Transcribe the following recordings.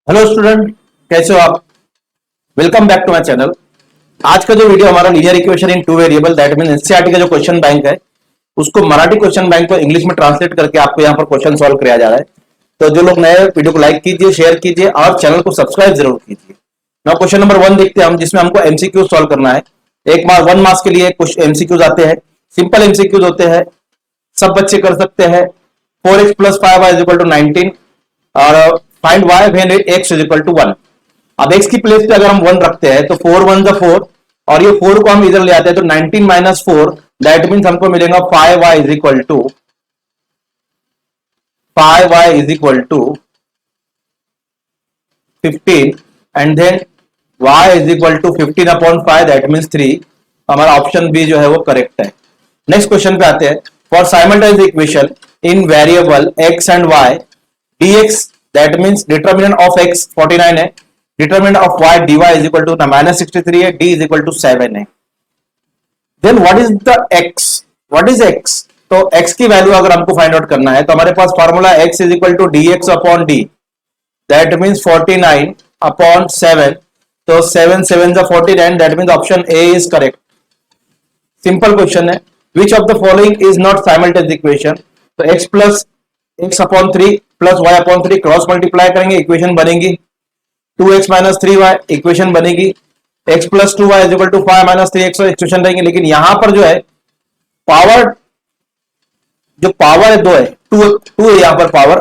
Hello student, कैसे हो आप। Welcome back to my channel. आज का जो वीडियो हमारा linear equation in two variable that mean NCERT का जो क्वेश्चन बैंक है उसको मराठी क्वेश्चन बैंक को इंग्लिश में ट्रांसलेट करके आपको यहाँ पर क्वेश्चन सॉल्व कराया जा रहा है। तो जो लोग नए वीडियो को लाइक कीजिए, शेयर कीजिए और चैनल को सब्सक्राइब जरूर कीजिए। नाउ क्वेश्चन नंबर 1 देखते हैं हम, जिसमें हमको एमसीक्यू सॉल्व करना है। एक मार्क 1 मार्क्स के लिए कुछ एमसीक्यूज आते हैं, सिंपल एमसीक्यूज होते हैं, सब बच्चे कर सकते हैं। 4x + 5y = 19 और फाइंड y व्हेन x = 1। अब x की प्लेस पे अगर हम 1 रखते हैं तो 4 1 जा 4 और ये 4 को हम इधर ले आते हैं तो 19 - 4 दैट मींस हमको मिलेगा 5y = 15 and then y = 15/5 that means 3। हमारा ऑप्शन बी जो है वो करेक्ट है। नेक्स्ट क्वेश्चन पे आते हैं। For simultaneous equation in variable x and y dx that means determinant of x 49 है, डिटरमिनेंट ऑफ y dy = -63 है, d = 7 है। Then what is the x, what is x? तो x की value अगर हमको फाइंड आउट करना है तो हमारे पास formula x = dx/d that means 49/7। तो 7 7 जा 49 that means option A is correct. Simple question है। Which of the following is not simultaneous equation? तो x + x/3 + y/3 cross multiply करेंगे, इक्वेशन बनेगी 2x - 3y, इक्वेशन बनेगी x + 2y = 5 - 3x, इक्वेशन रहेंगे। लेकिन यहां पर जो है पावर, जो पावर है 2 है, 2 है, यहां पर पावर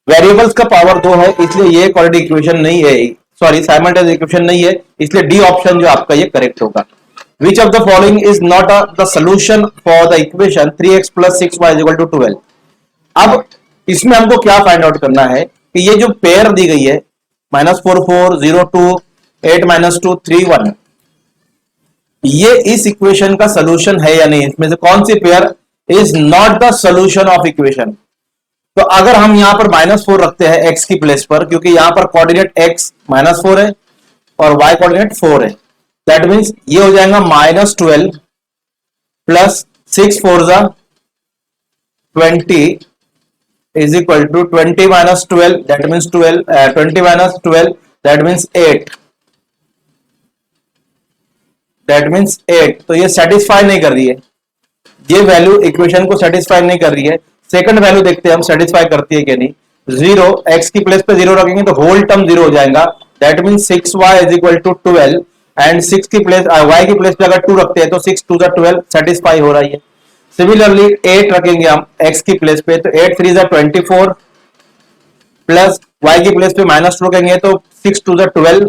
वेरिएबल्स का पावर 2 है, इसलिए ये क्वाड्रेटिक इक्वेशन नहीं है, सॉरी साइमल्टेनियस इक्वेशन नहीं है, इसलिए डी ऑप्शन जो आपका ये करेक्ट होगा। विच of the following is not the solution for the equation 3x + 6y = 12? अब इसमें हमको क्या फाइंड आउट करना है कि ये जो पेयर दी गई है -4 4 0 2 8 - 2 3 1, ये इस इक्वेशन का सोल्यूशन है या नहीं? इसमें से कौन सी pair is not the solution of equation? तो अगर हम यहां पर -4 रखते हैं x की प्लेस पर, क्योंकि यहां पर कोऑर्डिनेट x -4 है और y कोऑर्डिनेट 4 है, दैट मींस ये हो जाएगा -12 + 6 4 जा 20 is equal to 20 - 12 that means 12, 20 - 12 that means 8, that means 8। तो ये सेटिस्फाई नहीं कर रही है, ये वैल्यू इक्वेशन को सेटिस्फाई नहीं कर रही है। सेकंड वैल्यू देखते हैं हम सेटिस्फाई करती है कि नहीं। 0 x की प्लेस पे 0 रखेंगे तो होल टर्म 0 हो जाएगा, दैट मींस 6y = 12 एंड 6 की प्लेस y की प्लेस पे अगर 2 रखते हैं तो 6 2 जा 12 सेटिस्फाई हो रही है। सिमिलरली 8 रखेंगे हम x की प्लेस पे तो 8 3 जा 24 प्लस y की प्लेस पे -2 रखेंगे तो 6 2 जा 12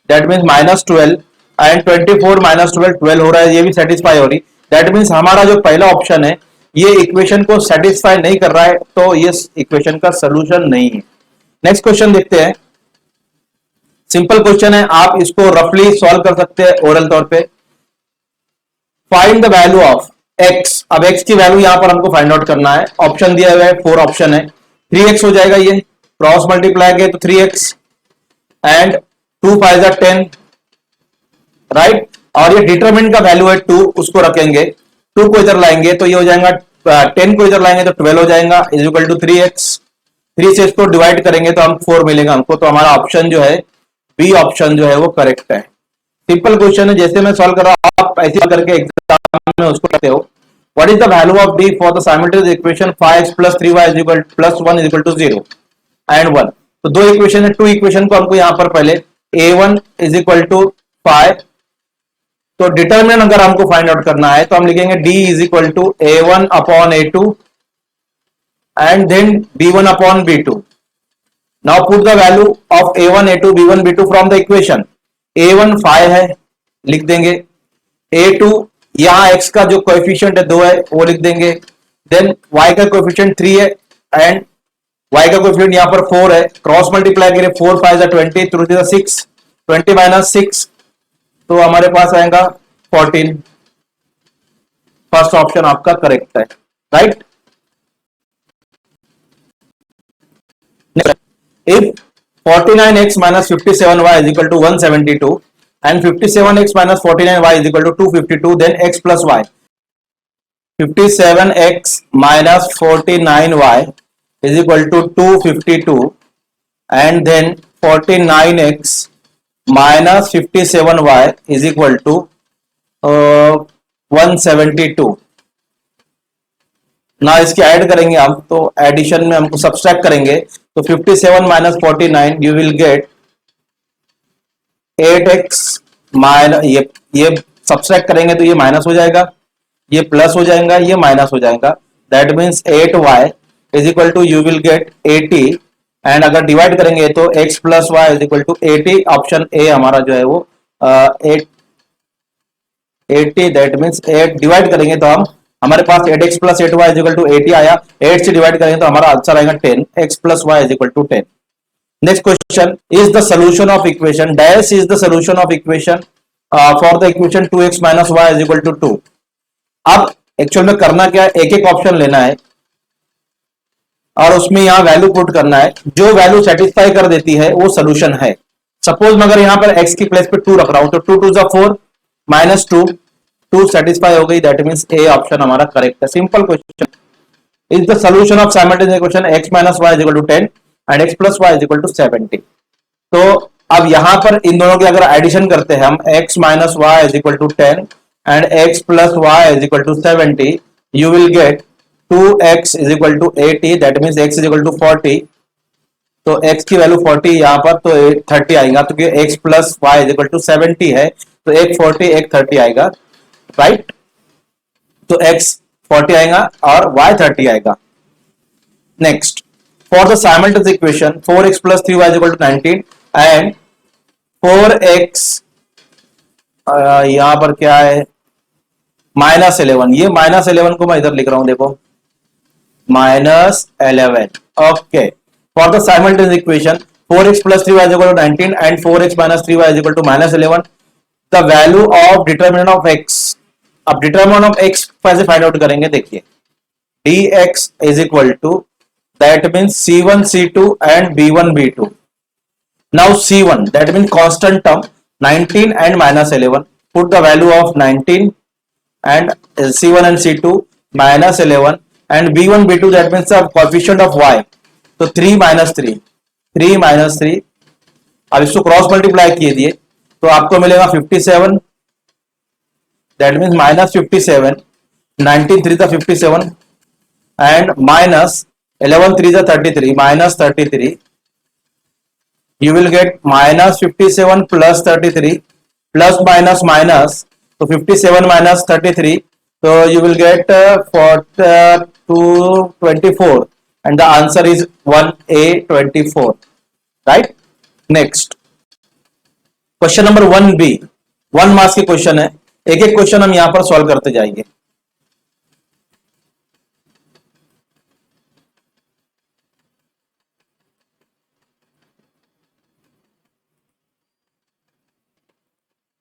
दैट मींस -12 एंड 24 - 12 12 हो रहा है, ये भी सेटिस्फाई हो रही। दैट मींस हमारा जो पहला ऑप्शन है ये इक्वेशन को सेटिस्फाई नहीं कर रहा है, तो ये इक्वेशन का सोल्यूशन नहीं है। नेक्स्ट क्वेश्चन देखते हैं। सिंपल क्वेश्चन है, आप इसको रफली सॉल्व कर सकते हैं ओरल तौर पे। Find the value of x। अब x की वैल्यू यहां पर हमको फाइंड आउट करना है। ऑप्शन दिया हुआ है, 4 ऑप्शन है। 3x हो जाएगा, ये क्रॉस मल्टीप्लाई किया तो 3x एंड 2 5 जा 10 राइट। और ये डिटरमिनेंट का वैल्यू है 2, उसको रखेंगे, 2 को इधर लाएंगे तो ये हो जाएगा 10 को इधर लाएंगे तो 12 हो जाएगा इज इक्वल टू 3x। 3 से इसको डिवाइड करेंगे तो हम 4 मिलेगा हमको। तो हमारा ऑप्शन जो है बी ऑप्शन जो है वो करेक्ट है। सिंपल क्वेश्चन है, जैसे मैं सॉल्व कर रहा हूं आप ऐसे करके एग्जाम में उसको करते हो। What is the value of d for the simultaneous equation 5x + 3y + 1 = 0 and 1? तो दो इक्वेशन है, 2 इक्वेशन को हमको यहां पर पहले a1 = 5, तो डिटरमिनेंट अगर हमको फाइंड आउट करना है तो हम लिखेंगे d = a1/a2 and then b1/b2। Now put the value of a1 a2 b1 b2 from the equation. a1 5 है, लिख देंगे। a2 यहां x का जो कोएफिशिएंट है 2 है वो लिख देंगे। देन y का कोएफिशिएंट 3 है एंड y का कोएफिशिएंट यहां पर 4 है, क्रॉस मल्टीप्लाई करें 4 5 जा 20 3 जा 6 20 - 6 तो हमारे पास आएगा 14। फर्स्ट ऑप्शन आपका करेक्ट है, right. If 49x - 57y = 172 and 57x - 49y = 252 then x plus y। 57x - 49y = 252 and then 49x minus 57y is equal to 172। ना इसकी ऐड करेंगे हम, तो एडिशन में हमको सब्सट्रैक्ट करेंगे, तो 57 minus 49 you will gate 8x minus, ये सब्सट्रैक्ट करेंगे तो ये माइनस हो जाएगा, ये प्लस हो जाएगा, ये माइनस हो जाएगा, that means 8y is equal to you will get 80। And अगर डिवाइड करेंगे तो x plus y is equal to 80, option A हमारा जो है वो 80, दैट मीन्स 8 डिवाइड करेंगे तो हम, हमारे पास 8x plus 8y is equal to 80 आया, 8 से डिवाइड करेंगे तो हमारा आंसर आएगा 10, x plus y is equal to 10। Next question, is the solution of equation dash is the solution of equation for the equation 2x minus y is equal to 2। अब actual में करना क्या है, एक एक ऑप्शन लेना है और उसमें यहां वैल्यू पुट करना है, जो वैल्यू सेटिस्फाई कर देती है वो सोल्यूशन है। सपोज मैं अगर यहां पर x की प्लेस पे 2 रख रहा हूं, तो 2 2 4 माइनस 2, 2 सेटिस्फाई हो गई, दैट मींस ए ऑप्शन हमारा करेक्ट है। Simple question, is the solution of simultaneous equation x minus y is equal to 10 and x plus y is equal to 70। तो अब यहां पर इन दोनों की अगर एडिशन करते हैं हम, x minus y is equal to 10 and x plus y is equal to 70, you will get 2x is equal to 80, that means x is equal to 40। तो x की वैल्यू 40 यहां पर, तो 30 आएगा, तो x plus y is equal to 70 है, तो एक 40 एक 30 आएगा, राइट। तो x 40 आएगा और y 30 आएगा। Next, for the simultaneous equation 4x plus 3y is equal to 19 and 4x यहां पर क्या है माइनस 11, ये माइनस 11 को मैं इधर लिख रहा हूं, देखो minus 11, okay. For the simultaneous equation 4x plus 3y is equal to 19 and 4x minus 3y is equal to minus 11, the value of determinant of x। अब डिटरमिनेंट ऑफ x कैसे फाइंड आउट करेंगे, देखिए dx is equal to, that means c1 c2 and b1 b2। Now c1 that means constant term 19 and minus 11, put the value of 19 and c1 and c2 minus 11 and b1 b2 that means the coefficient of y, तो 3 minus 3, 3 minus 3, अब इसको cross multiply किए दिए तो आपको मिलेगा 57, that means minus 57, 19 3 था 57 and minus 11 3 था 33, minus 33, you will get minus 57 plus 33 plus minus minus, तो 57 minus 33, so you will get 24 and the answer is 1A 24, right? Next, question number 1B, 1 marks के question है, एक एक question हम यहां पर सॉल्व करते जाएंगे।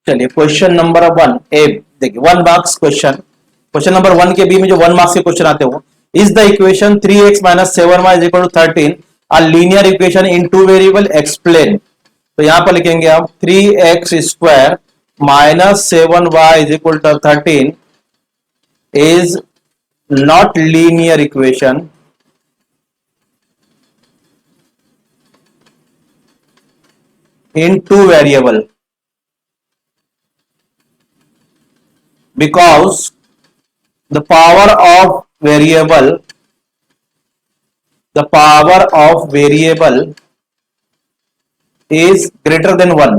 चलिए क्वेश्चन नंबर 1 ए देखिए, 1 मार्क्स क्वेश्चन, क्वेश्चन नंबर 1 के बी में जो 1 मार्क्स के क्वेश्चन आते हो, is the equation 3x minus 7y is equal to 13 a linear equation in two variable, explain. तो यहां पर लिखेंगे हम 3x square minus 7y is equal to 13 is not linear equation in two variable because the power of variable is greater than 1,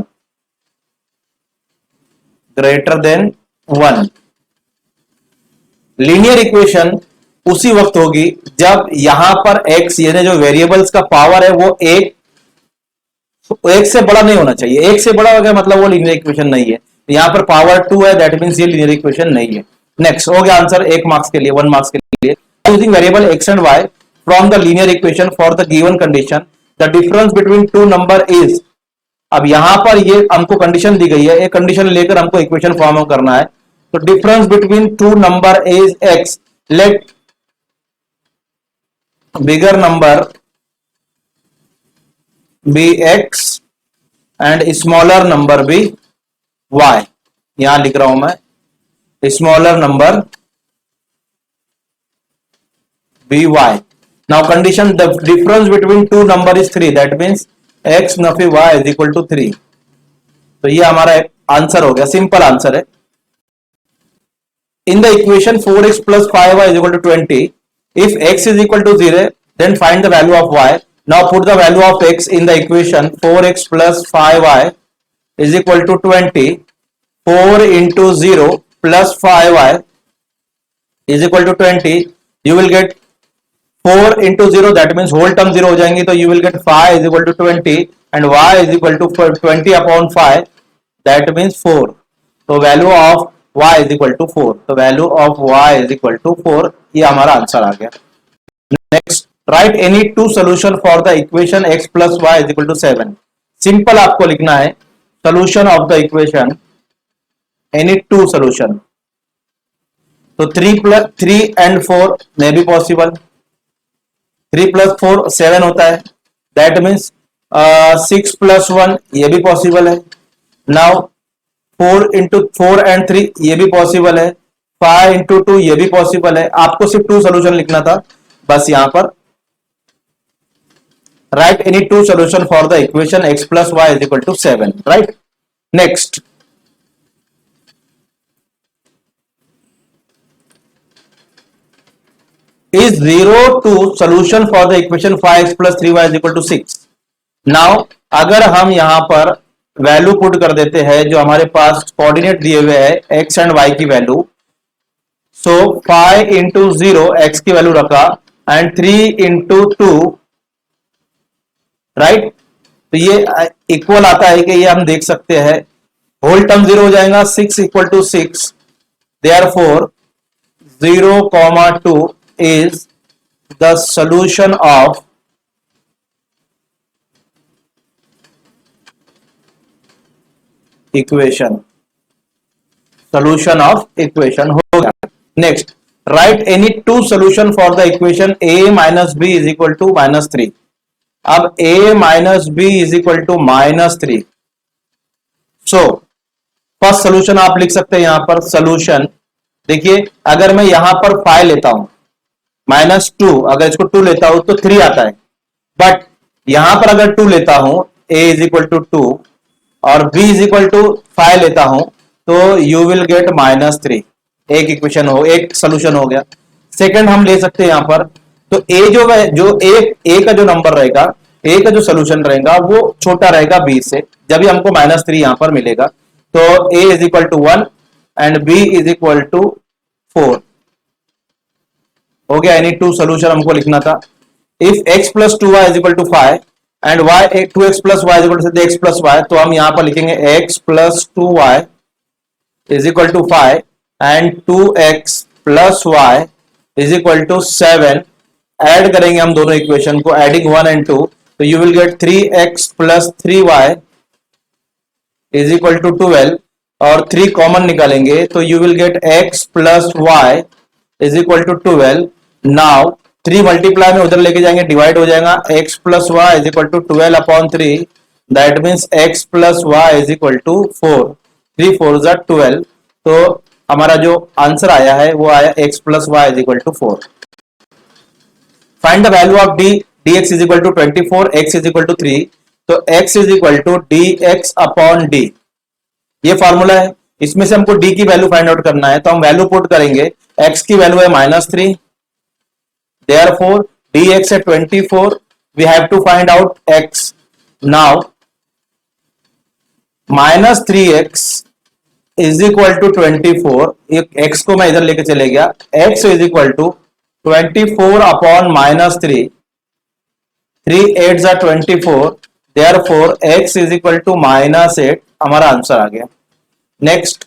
linear equation उसी वक्त होगी जब यहां पर x यानी जो वेरिएबल्स का पावर है वो एक से बड़ा नहीं होना चाहिए, एक से बड़ा हो गया मतलब वो लीनियर इक्वेशन नहीं है, यहां पर पावर 2 है, दैट मींस ये लीनियर इक्वेशन नहीं है। नेक्स्ट हो गया आंसर 1 मार्क्स के लिए, 1 मार्क्स के लिए, using variable x and y from the linear equation for the given condition the difference between two number is. अब यहां पर ये हमको कंडीशन दी गई है, एक कंडीशन लेकर हमको इक्वेशन फॉर्म करना है, तो difference between two number is x, let bigger number be x and smaller number be y, यहां लिख रहा हूं मैं smaller number be y. Now condition the difference between two number is 3, that means x नफी y is equal to 3। तो ये हमारा answer हो गया, सिंपल आंसर है। In the equation 4x plus 5y is equal to 20, if x is equal to 0, then find the value of y. Now put the value of x in the equation 4x plus 5y is equal to 20. 4 into 0 plus 5y is equal to 20. You will get 4 into 0, that means whole term 0 हो जाएंगी, तो you will get 5 is equal to 20 and y is equal to 20 upon 5, that means 4. तो value of y is equal to 4, तो value of y is equal to 4, ये हमारा answer आ गया। Next, write any two solution for the equation x plus y is equal to 7। Simple आपको लिखना है solution of the equation any two solution. तो 3 and 4 में भी पॉसिबल, 3 plus 4 7 होता है, दैट मीन्स 6 plus 1 ये भी पॉसिबल है। नाउ 4 into 4 and 3 ये भी पॉसिबल है, 5 into 2 ये भी पॉसिबल है। आपको सिर्फ टू सोल्यूशन लिखना था बस यहां पर। Write any two solution for the equation x plus y is equal to 7, right. Next, is 0 to solution for the equation 5x plus 3y is equal to 6। Now अगर हम यहां पर वैल्यू पुट कर देते हैं, जो हमारे पास कोऑर्डिनेट दिए हुए हैं x एंड y की वैल्यू, सो 5 इंटू 0 x की वैल्यू रखा एंड 3 इंटू 2, राइट। तो ये इक्वल आता है कि ये हम देख सकते हैं, होल टर्म 0 हो जाएगा, 6 equal to 6, therefore 0, 2 is the solution of equation, solution of equation हो गया। Next, write any two solution for the equation a minus B is equal to -3। अब a minus B is equal to -3, so first solution आप लिख सकते हैं यहां पर। Solution देखिए, अगर मैं यहां पर 5 लेता हूं, -2, अगर इसको 2 लेता हूं तो 3 आता है, बट यहां पर अगर 2 लेता हूं, a इज इक्वल टू 2 और b इज इक्वल टू 5 लेता हूं, तो यू विल गेट -3। एक इक्वेशन हो, एक सोल्यूशन हो गया। सेकंड हम ले सकते हैं यहां पर, तो a का जो नंबर रहेगा, a का जो सोल्यूशन रहेगा वो छोटा रहेगा b से, जब भी हमको -3 यहां पर मिलेगा। तो a is equal to 1 and b is equal to 4 हो गया। एनी टू सोल्यूशन हमको लिखना था। If x plus 2y is equal to 5 and y 2x plus y is equal to x plus y, तो हम यहां पर लिखेंगे x plus 2y is equal to 5 and 2x plus y is equal to 7। Add करेंगे हम दोनों equation को, adding 1 and 2, तो you will get 3x plus 3y is equal to 12 और 3 कॉमन निकालेंगे तो you will get x plus y is equal to 12। Now 3 multiply में उधर लेके जाएंगे, डिवाइड हो जाएगा, x plus y is equal to 12 upon 3, that means x plus y is equal to 4, 3 4 जा 12। तो हमारा जो आंसर आया है वो आया x plus y is equal to 4। Find the value of dx is equal to 24, x is equal to 3, तो x is equal to dx upon d, ये फॉर्मूला है। इसमें से हमको d की वैल्यू फाइंड आउट करना है, तो हम वैल्यू पुट करेंगे। x की वैल्यू है -3, therefore dx है 24, we have to find out x। now -3x is equal to 24, x को मैं इधर लेके चले गया, x is equal to 24 upon -3, 3 8 जा 24, therefore x is equal to -8, हमारा आंसर आ गया। Next,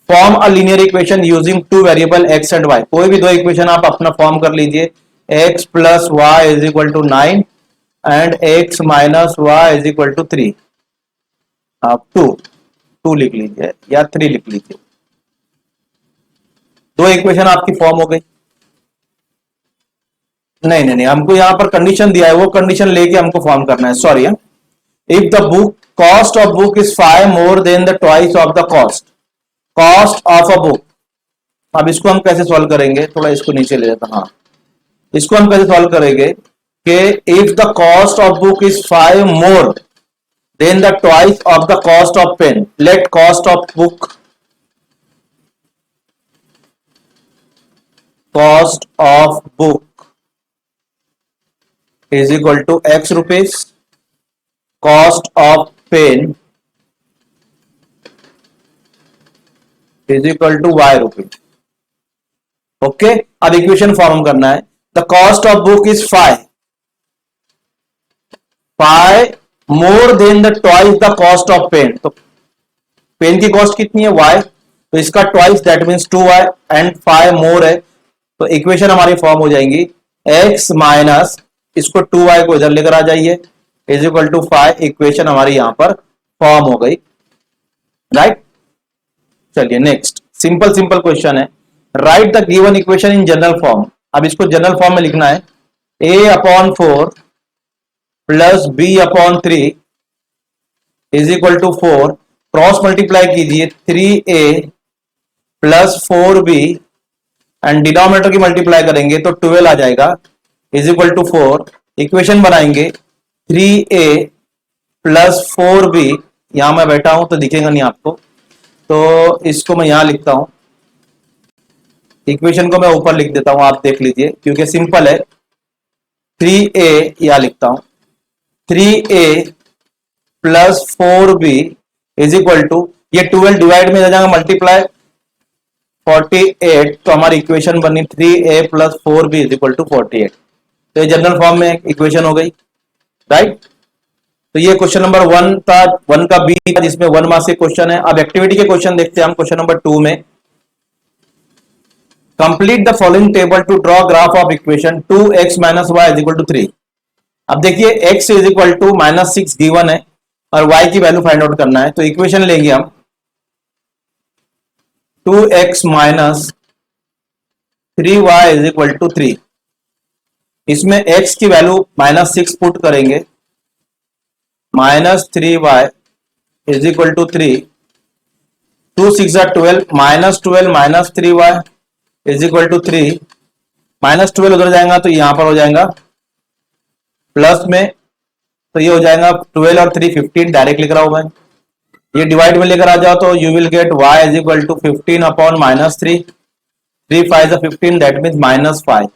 form a linear equation using two variable x and y। कोई भी दो इक्वेशन आप अपना फॉर्म कर लीजिए, x plus y is equal to 9 and x minus y is equal to 3। आप 2 लिख लीजिए या 3 लिख लीजिए, दो इक्वेशन आपकी फॉर्म हो गई। नहीं, हमको यहां पर कंडीशन दिया है, वो कंडीशन लेके हमको फॉर्म करना है। Sorry, if the book cost of book is 5 more than the twice of the cost of a book. अब इसको हम कैसे सॉल्व करेंगे, थोड़ा इसको नीचे ले जाता, हाँ, इसको हम कैसे सॉल्व करेंगे। कि if the cost of book is 5 more than the twice of the cost of pen, let cost of book is equal to x rupees, cost of pen is equal to y rupees. Okay, अब equation form करना है. The cost of book is 5 more than the twice the cost of pen. तो pen की cost कितनी है y, तो इसका twice that means 2y and 5 more है. तो इक्वेशन हमारी फॉर्म हो जाएंगी x माइनस इसको 2y को इधर लेकर आ जाइए इज इक्वल टू 5. इक्वेशन हमारी यहां पर फॉर्म हो गई, राइट. चलिए नेक्स्ट सिंपल क्वेश्चन है. Write the given equation in general form. अब इसको जनरल फॉर्म में लिखना है. a/4 plus b/3 is equal to 4. Cross multiply कीजिए 3a plus 4b and denominator की मल्टीप्लाई करेंगे तो 12 आ जाएगा इज इक्वल टू 4. इक्वेशन बनाएंगे 3a प्लस 4b. यहां मैं बैठा हूं तो दिखेगा नहीं आपको, तो इसको मैं यहां लिखता हूं. इक्वेशन को मैं ऊपर लिख देता हूं, आप देख लीजिए क्योंकि सिंपल है. 3a यहां लिखता हूं. 3a plus 4b is equal to, ये 12 डिवाइड में आ जाएगा मल्टीप्लाई 48. तो हमारी इक्वेशन बनी 3a plus 4b is equal to 48. तो ये जनरल फॉर्म में इक्वेशन हो गई, राइट. तो ये क्वेश्चन नंबर 1 था, 1 का बी था जिसमें 1 मार्क्स के क्वेश्चन है. अब एक्टिविटी के क्वेश्चन देखते हैं हम. क्वेश्चन नंबर 2 में complete the following table to draw graph of equation 2x minus y is equal to 3. अब देखिए x is equal to -6 given है और y की वैल्यू फाइंड आउट करना है. तो इक्वेशन लेंगे हम 2x minus 3y is equal to 3. इसमें x की वैल्यू -6 पुट करेंगे. -3y is equal to 3. 2 6 12, -12 minus 3y is equal to 3. -12 उधर जाएगा तो यहां पर हो जाएगा प्लस में, तो ये हो जाएगा 12 और 3 15. डायरेक्ट लिख रहा हूं मैं. ये डिवाइड में लेकर आ जाओ तो you will get y is equal to 15 upon -3. 3 5 15 that means -5.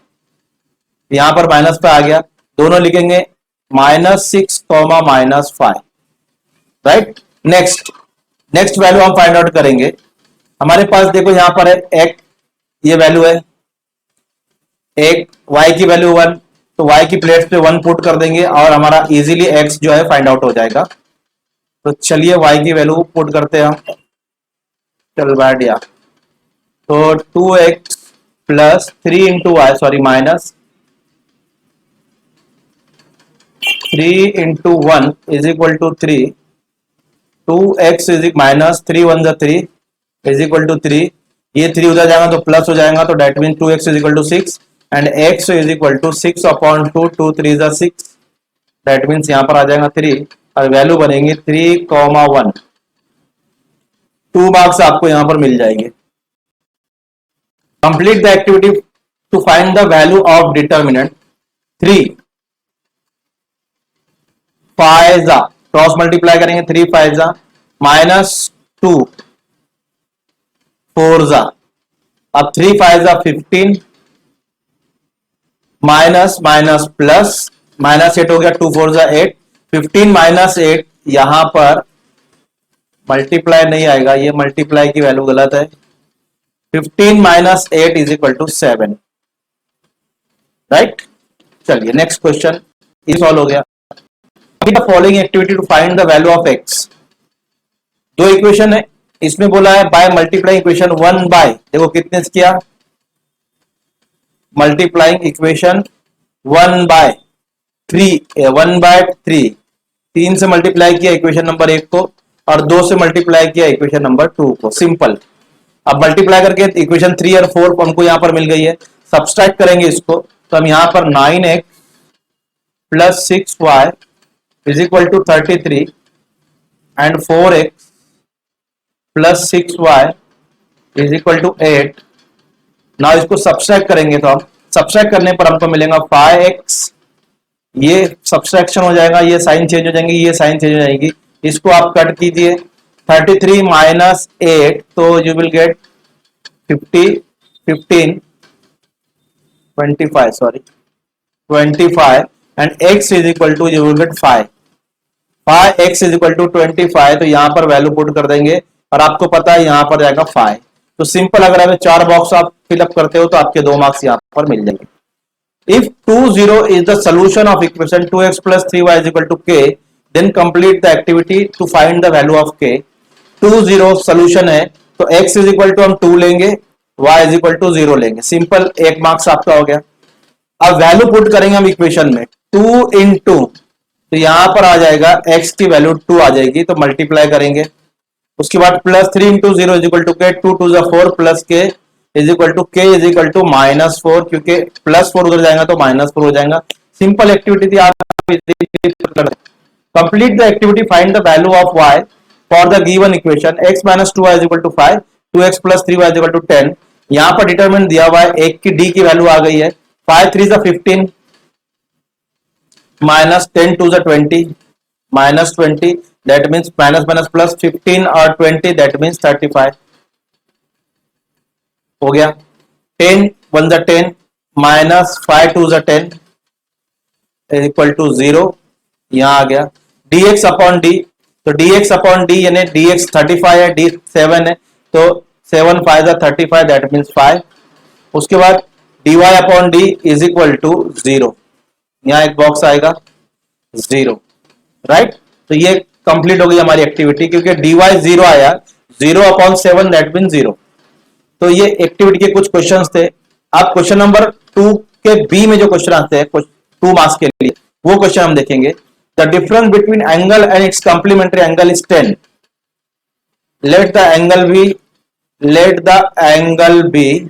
यहां पर माइनस पे आ गया, दोनों लिखेंगे -6 -5, राइट. नेक्स्ट वैल्यू हम फाइंड आउट करेंगे. हमारे पास देखो यहां पर है एक, ये वैल्यू है एक, y की वैल्यू 1, तो y की प्लेट पे 1 पुट कर देंगे और हमारा इजीली x जो है फाइंड आउट हो जाएगा. तो चलिए y की वैल्यू पुट करते हैं हम. चल बैठ गया. तो 2x plus 3 into y, sorry minus 3 into 1 is equal to 3. 2x is minus 3 1 जा 3 इज इक्वल टू 3. ये 3 उधर जाएगा तो प्लस हो जाएगा, तो that mean 2x is equal to 6 and x is equal to 6 upon 2. 2 3 जा 6, डेट मीन्स यहाँ पर आ जाएगा 3 और वैल्यू बनेंगे 3,1. 2 मार्क्स आपको यहाँ पर मिल जाएंगे. Complete the activity to find the value of determinant 3 5 cross multiply करेंगे. 3 5 माइनस 2 4 अब 3 5 15 माइनस माइनस प्लस -8 हो गया. 2 4 8 15 माइनस 8. यहां पर मल्टीप्लाई नहीं आएगा, ये मल्टीप्लाई की वैल्यू गलत है. 15 minus 8 is equal to 7, right. चलिए नेक्स्ट क्वेश्चन ये सॉल्व हो गया. The following activity to find the value of x. दो इक्वेशन है, इसमें बोला है बाय मल्टीप्लाइंग इक्वेशन 1 बाय, देखो कितने से किया, मल्टीप्लाइंग इक्वेशन 1 बाय 3, 1 बाय 3. 3 से मल्टीप्लाई किया इक्वेशन नंबर 1 को और 2 से मल्टीप्लाई किया इक्वेशन नंबर 2 को. सिंपल. अब मल्टीप्लाई करके इक्वेशन 3 और 4 हमको यहां पर मिल गई है. सब्सट्रैक्ट करेंगे इसको तो हम यहां पर 9x plus 6y is equal to 33 and 4x plus 6y is equal to 8. ना इसको सब्सट्रैक्ट करेंगे तो हम सब्सट्रैक्ट करने पर हमको मिलेगा 5x ये सब्सट्रैक्शन हो जाएगा, ये साइन चेंज हो जाएंगे, ये साइन चेंज हो जाएगी, इसको आप कट कीजिए 33 माइनस 8, तो you will get 50 15 25 sorry 25 and x is equal to you will get 5 5x is equal to 25, तो यहां पर वैल्यू पुट कर देंगे और आपको पता है यहां पर जाएगा 5। तो सिंपल, अगर आप 4 बॉक्स आप फिलअप करते हो तो आपके 2 मार्क्स यहां पर मिल जाएंगे। If 20 is the solution of equation 2x plus 3y is equal to k, then complete the activity to find the value of k। 20 solution है तो x is equal to हम 2 लेंगे, y is equal to 0 लेंगे, simple, 1 marks आपका हो गया। अब value put करेंगे हम इक्वेशन में 2 इंटू, तो यहां पर आ जाएगा x की वैल्यू 2 आ जाएगी, तो मल्टीप्लाई करेंगे। उसके बाद plus 3 into 0 is equal to K, 2 2 4 plus K is equal to K is equal to -4, क्योंकि +4 उधर जाएगा तो -4 हो जाएगा। सिंपल एक्टिविटी थी, आप complete the activity, find the value of y for the given equation x minus 2y is equal to 5, 2x plus 3y is equal to 10। यहां पर डिटरमिनेंट दिया हुआ है, एक की d की वैल्यू आ गई है, 5 3 is 15 minus 10 2 is 20 minus 20, that means minus minus plus 15 और 20 दैट मीन्स 35 हो गया। 10 1 is 10 minus 5 2 is 10 equal to 0, यहां आ गया dx अपॉन डी, तो dx अपॉन डी यानी dx 35 है, d 7 है, तो 7 5 is 35 दैट मीन्स 5। उसके बाद dy upon D is equal to 0, यहां एक बॉक्स आएगा 0, राइट। तो ये कंप्लीट हो गई हमारी एक्टिविटी, क्योंकि dy 0 आया, 0 अपॉन 7 दैट मीन 0। तो ये एक्टिविटी के कुछ क्वेश्चंस थे। अब क्वेश्चन नंबर 2 के बी में जो क्वेश्चन आते हैं 2 मार्क्स के लिए, वो क्वेश्चन हम देखेंगे। The difference between angle and its complementary angle is 10, let the angle be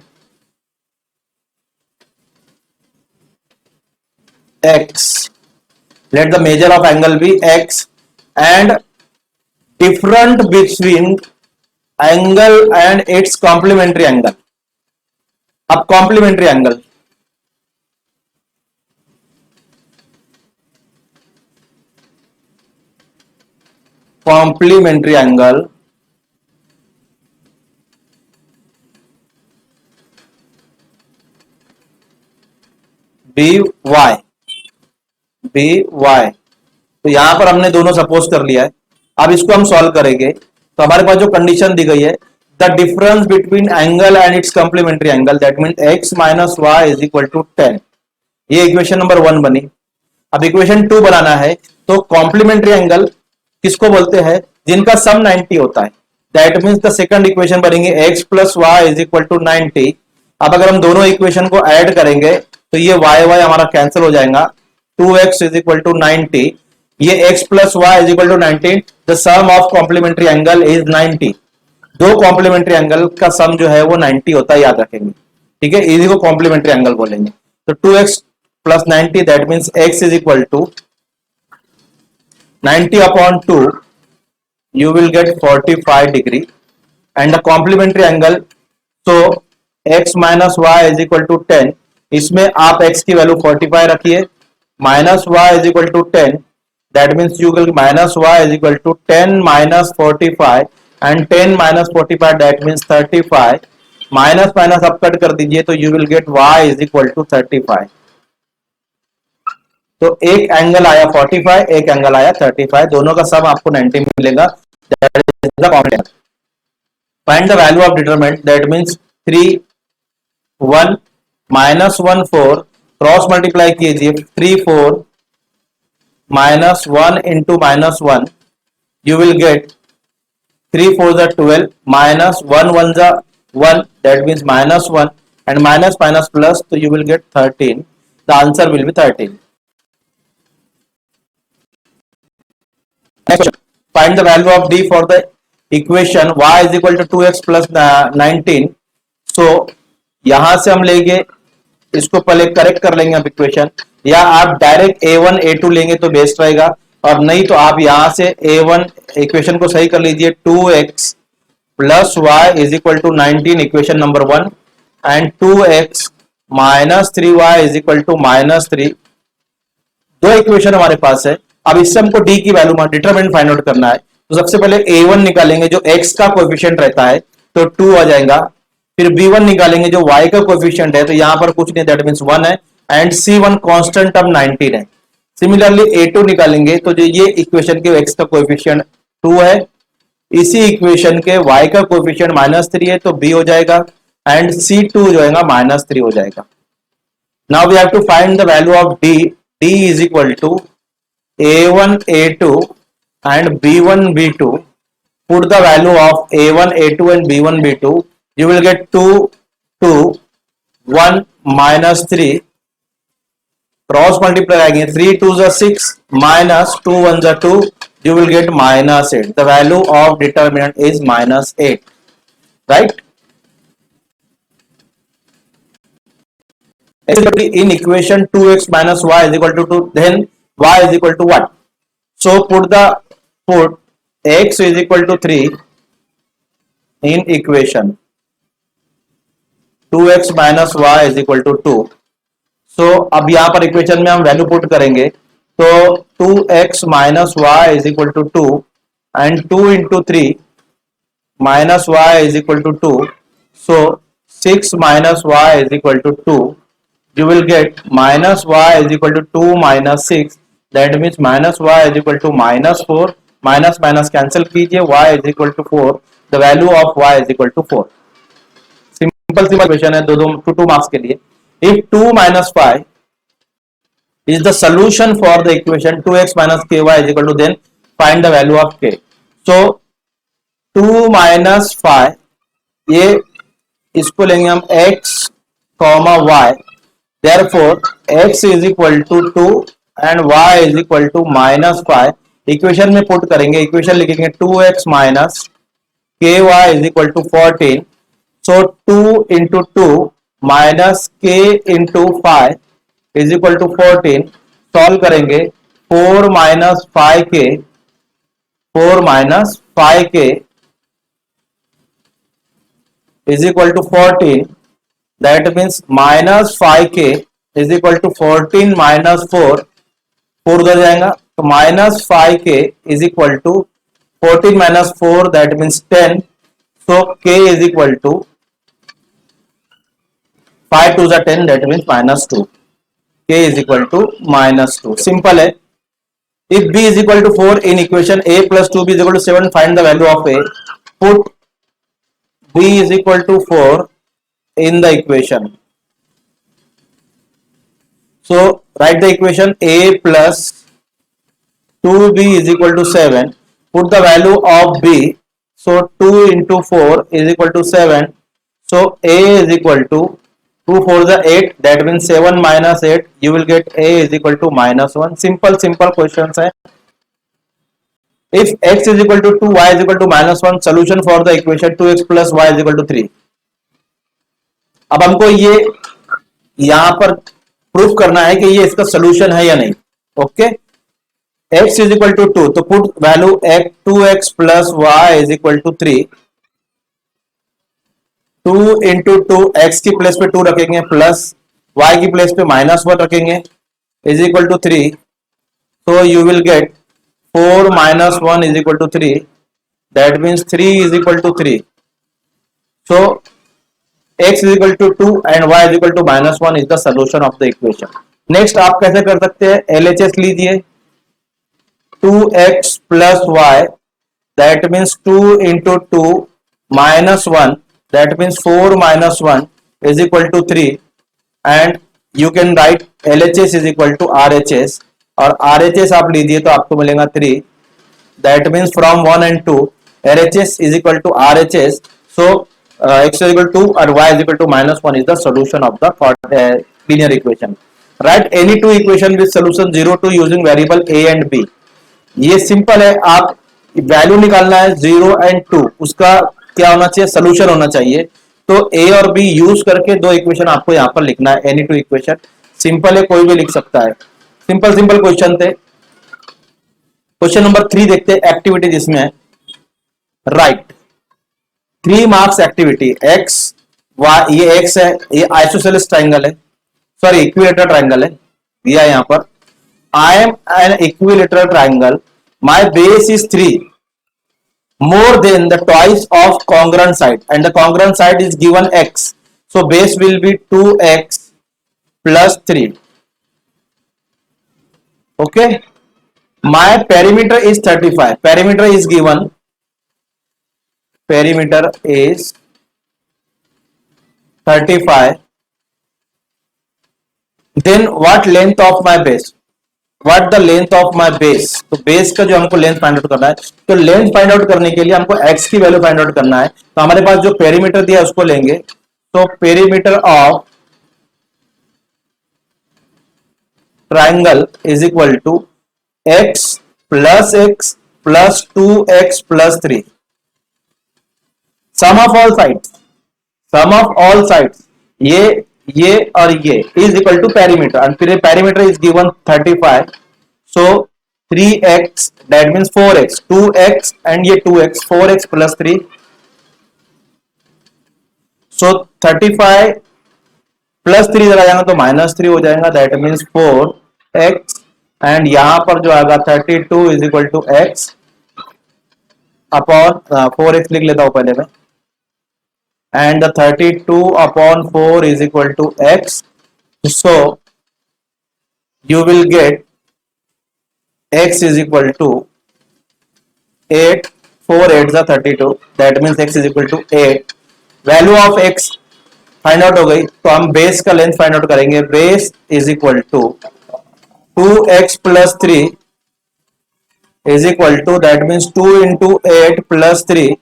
x, let the measure of angle be x, and different between angle and its complementary angle। अब complementary angle, by तो यहां पर हमने दोनों suppose कर लिया है। अब इसको हम सॉल्व करेंगे, तो हमारे पास जो कंडीशन दी गई है, the difference between angle and its complementary angle that mean x minus y is equal to 10, ये इक्वेशन नंबर 1 बनी। अब इक्वेशन 2 बनाना है, तो कॉम्प्लीमेंट्री एंगल किसको बोलते हैं, जिनका सम 90 होता है, that means the second equation बनेंगे x plus y is equal to 90। अब अगर हम दोनों इक्वेशन को ऐड करेंगे तो ये y हमारा कैंसिल हो जाएगा, 2x इज इक्वल टू 90, ये x plus y is equal to 90, the sum of complementary angle is 90। दो कॉम्प्लीमेंट्री एंगल का सम जो है वो 90 होता है, याद रखेंगे, ठीक है, इसी को कॉम्प्लीमेंट्री एंगल बोलेंगे। तो 2x plus 90 that means x is equal to 90 upon 2, you will get 45 degree, and the complementary angle, so x minus y is equal to 10, इसमें आप x की वैल्यू 45 रखिए, minus y is equal to 10, that means you will minus y is equal to 10 minus 45, and 10 minus 45 that means 35, minus minus आप cut कर दीजिए तो you will get y is equal to 35। तो एक angle आया 45, एक angle आया 35, दोनों का सम आपको 90 मिलेगा, that is the complement. Find the value of determinant, that means 3 1 minus 1 4, cross multiply कीजिए 3 4 minus 1 into minus 1, you will get 3 4 जा 12 माइनस 1 1 जा 1, that means minus 1, and minus minus plus, तो you will get 13, the answer will be 13। Next question. Find the value of d for the equation y is equal to 2x plus 19। So यहां से हम लेंगे, इसको पहले correct कर लेंगे अब इक्वेशन, या आप डायरेक्ट a1 a2 लेंगे तो बेस्ट रहेगा, और नहीं तो आप यहां से a1 इक्वेशन को सही कर लीजिए, 2x plus y is equal to 19 equation number 1, and 2x minus 3y is equal to -3, दो इक्वेशन हमारे पास है। अब इससे हमको डी की वैल्यू डिटरमिनेंट फाइंड आउट करना है। तो सबसे पहले a1 निकालेंगे जो x का कोएफिशिएंट रहता है, तो 2 आ जाएगा। फिर b1 निकालेंगे जो y का कोएफिशिएंट है, तो यहां पर कुछ नहीं, दैट मींस 1 है। एंड c1 कांस्टेंट टर्म 19 है। सिमिलरली a2 निकालेंगे तो जो ये इक्वेशन के x का कोएफिशिएंट 2 है, इसी इक्वेशन के y का कोएफिशिएंट -3 है, तो b हो जाएगा। एंड c2 जो है -3 हो जाएगा। Now we have to find the value of d. D is equal to a1 a2 and b1 b2. Put the value of a1 a2 and b1 b2. You will get 2 2 1 -3. Cross multiply again, 3 2s are 6 minus 2 1s are 2. You will get -8. The value of determinant is -8, right? In equation 2x minus y is equal to 2, then y is equal to what? So put x is equal to 3 in equation 2x minus y is equal to 2. So अब यहां पर equation में हम value put करेंगे, तो 2x minus y is equal to 2 and 2 into 3 minus y is equal to 2. So 6 minus y is equal to 2. You will get minus y is equal to 2 minus 6, that means minus y is equal to -4. minus minus cancel कीजिए, y is equal to 4. The value of y is equal to 4. Simple equation है, दो marks के लिए। If 2 minus 5 is the solution for the equation 2x minus ky is equal to, then find the value of k. So 2 minus 5, ये इसको लेंगे हम x, y. Therefore x is equal to 2 and y is equal to -5. Equation में put करेंगे, equation लिखेंगे 2x minus ky is equal to 14. So 2 into 2 minus k into 5 is equal to 14. Solve करेंगे, 4 minus 5k is equal to 14. That means minus 5k is equal to 14 minus 4. 4 उधर जाएगा, तो minus 5k is equal to 14 minus 4, that means 10. So k is equal to 5 to the 10, that means -2. k is equal to -2. Simple है। If b is equal to 4 in equation a plus 2b is equal to 7, find the value of a. Put b is equal to 4 in the equation. So write the equation a plus 2b is equal to 7. Put the value of b. So 2 into 4 is equal to 7. So a is equal to 2 4 the 8, that means 7 minus 8. You will get a is equal to -1. Simple questions है। If x is equal to 2, y is equal to -1, solution for the equation 2x plus y is equal to 3. अब हमको ये यहां पर proof करना है कि ये इसका सोल्यूशन है या नहीं। Okay, x is equal to 2, तो put value 2x plus y is equal to 3। 2 into 2, x की प्लेस पे 2 रखेंगे, प्लस y की प्लेस पे -1 रखेंगे, is equal to 3। so you will get 4 minus 1 is equal to 3, that means 3 is equal to 3. So x is equal to 2 and y is equal to -1 is the solution of the equation. Next आप कैसे कर सकते हैं, LHS लीजिए, 2x plus y, that means 2 into 2 minus 1, that means 4 minus 1 is equal to 3, and you can write LHS is equal to RHS, और RHS आप लीजिए तो आपको मिलेगा 3, that means from 1 and 2 LHS is equal to RHS. So x is equal to or y is equal to -1 is the solution of the linear equation. Write any two equation with solution 0 2 using variable a and b. ये simple है, आप value निकालना है 0 and 2, उसका क्या होना चाहिए, solution होना चाहिए। तो a और b यूज करके दो इक्वेशन आपको यहां पर लिखना है, एनी टू इक्वेशन। सिंपल है, कोई भी लिख सकता है। सिंपल क्वेश्चन थे। क्वेश्चन नंबर 3 देखते हैं, एक्टिविटी जिसमें है right 3 marks activity. X y, ये एक्स है, ये आइसोसेलेस ट्राइंगल है, सॉरी इक्विलेटरल ट्राइंगल है, दिया है यहां पर। I am an equilateral triangle, my base is 3 more than the twice of congruent side, and the congruent side is given x, so base will be 2x plus 3. Okay, my perimeter is 35. Perimeter is given, perimeter is 35. Then what length of my base, what the length of my base, तो base का जो हमको length find out करना है, तो length find out करने के लिए हमको x की वैल्यू फाइंड आउट करना है, तो हमारे पास जो पेरीमीटर दिया है उसको लेंगे, तो perimeter of triangle is equal to x plus 2x plus 3, sum of all sides, sum of all sides, ये और ये is equal to perimeter, and फिर perimeter is given 35, so 3x that means 4x, 2x and ये 2x, 4x plus 3, सो 35 plus 3 इधर आ जाएगा तो minus 3 हो जाएगा, दैट मींस 4x, एंड यहां पर जो आएगा 32 is equal to x upon 4x लिख लेता हूं पहले मैं, and the 32 upon 4 is equal to x, so you will get x is equal to 8, 4 8 is 32, that means x is equal to 8. Value of x find out हो गई, तो हम base का लेंथ फाइंड आउट करेंगे, base is equal to 2x plus 3 is equal to that means 2 into 8 plus 3,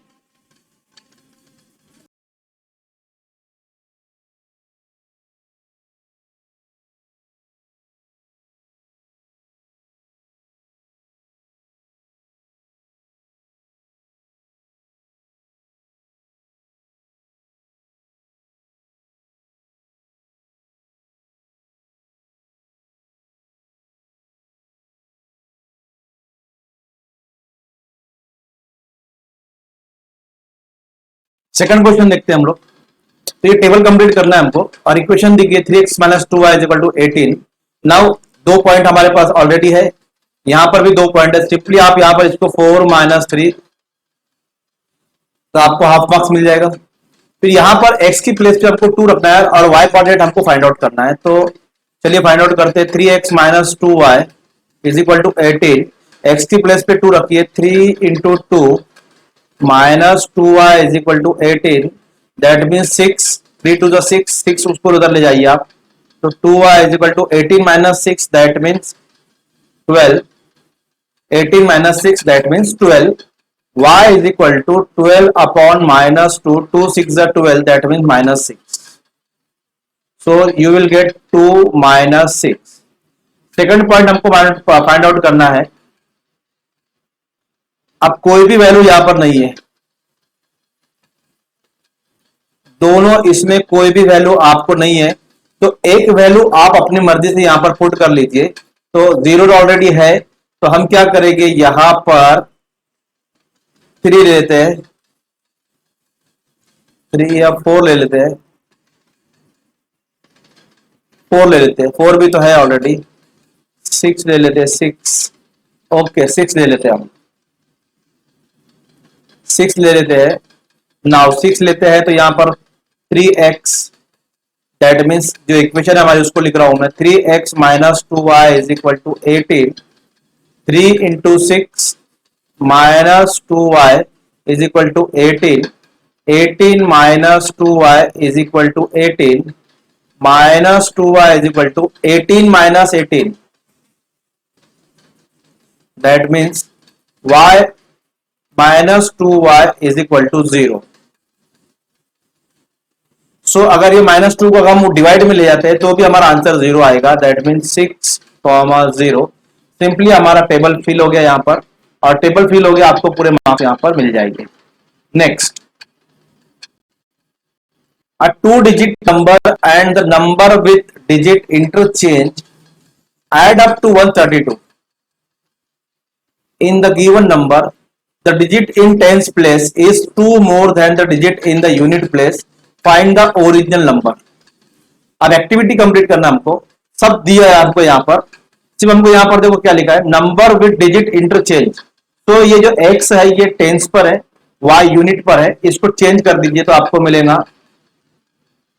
second question देखते हैं हम लोग, तो ये टेबल कंप्लीट करना है हमको, और इक्वेशन देखिए 3x minus 2y is equal to 18. Now दो पॉइंट हमारे पास ऑलरेडी है, यहां पर भी दो पॉइंट है, सिंपली आप यहां पर इसको 4 माइनस 3, तो आपको हाफ मार्क्स मिल जाएगा. फिर यहां पर x की प्लेस पे आपको 2 रखना है और y कोऑर्डिनेट हमको फाइंड आउट करना है, तो चलिए फाइंड आउट करते हैं. 3x minus 2y is equal to 18, x की प्लेस पे 2 रखिए, 3 into 2 minus 2y is equal to 18, that means 6, 3 two 6, 6 उसको उधर ले जाइए आप, तो 2y is equal to 18 minus 6 that means 12, 18 minus 6 that means 12, y is equal to 12 upon minus 2, 2 6 are 12, that means minus 6. So you will get 2 minus 6. Second point हमको find out करना है. अब कोई भी वैल्यू यहां पर नहीं है, दोनों इसमें कोई भी वैल्यू आपको नहीं है, तो एक वैल्यू आप अपनी मर्जी से यहां पर पुट कर लीजिए. तो 0 ऑलरेडी है, तो हम क्या करेंगे, यहां पर 3 ले लेते हैं, 3 या 4 ले लेते हैं, 4 ले लेते हैं, 4 भी तो है ऑलरेडी, 6 ले लेते हैं, 6, ओके 6 ले लेते हैं, हम 6 ले लेते हैं. नाउ 6 लेते हैं तो यहां पर 3x, दैट मीन्स जो इक्वेशन है हमारी उसको लिख रहा हूं मैं, 3x minus 2y is equal to 18, 3 into 6 minus 2y is equal to 18, 18 minus 2y is equal to 18, minus 2y is equal to 18 minus 18, that means y minus 2y is equal to 0. So अगर ये minus 2 को अगर हम divide में ले जाते हैं तो भी हमारा आंसर 0 आएगा, दैट मीन्स 6,0. सिंपली हमारा टेबल फिल हो गया यहां पर, और टेबल फिल हो गया, आपको पूरे मार्क्स यहां पर मिल जाएंगे. Next, a 2-digit number and the number with digit interchange add up to 132. In the given number, the digit in tens place is 2 more than the digit in the unit place. Find the original number. अब activity complete करना हमको, सब दिया है आपको यहाँ पर, सिर्फ हमको यहां पर देखो क्या लिखा है, नंबर विद डिजिट इंटरचेंज। तो ये जो x है ये टेंस पर है, y यूनिट पर है, इसको चेंज कर दीजिए तो आपको मिलेगा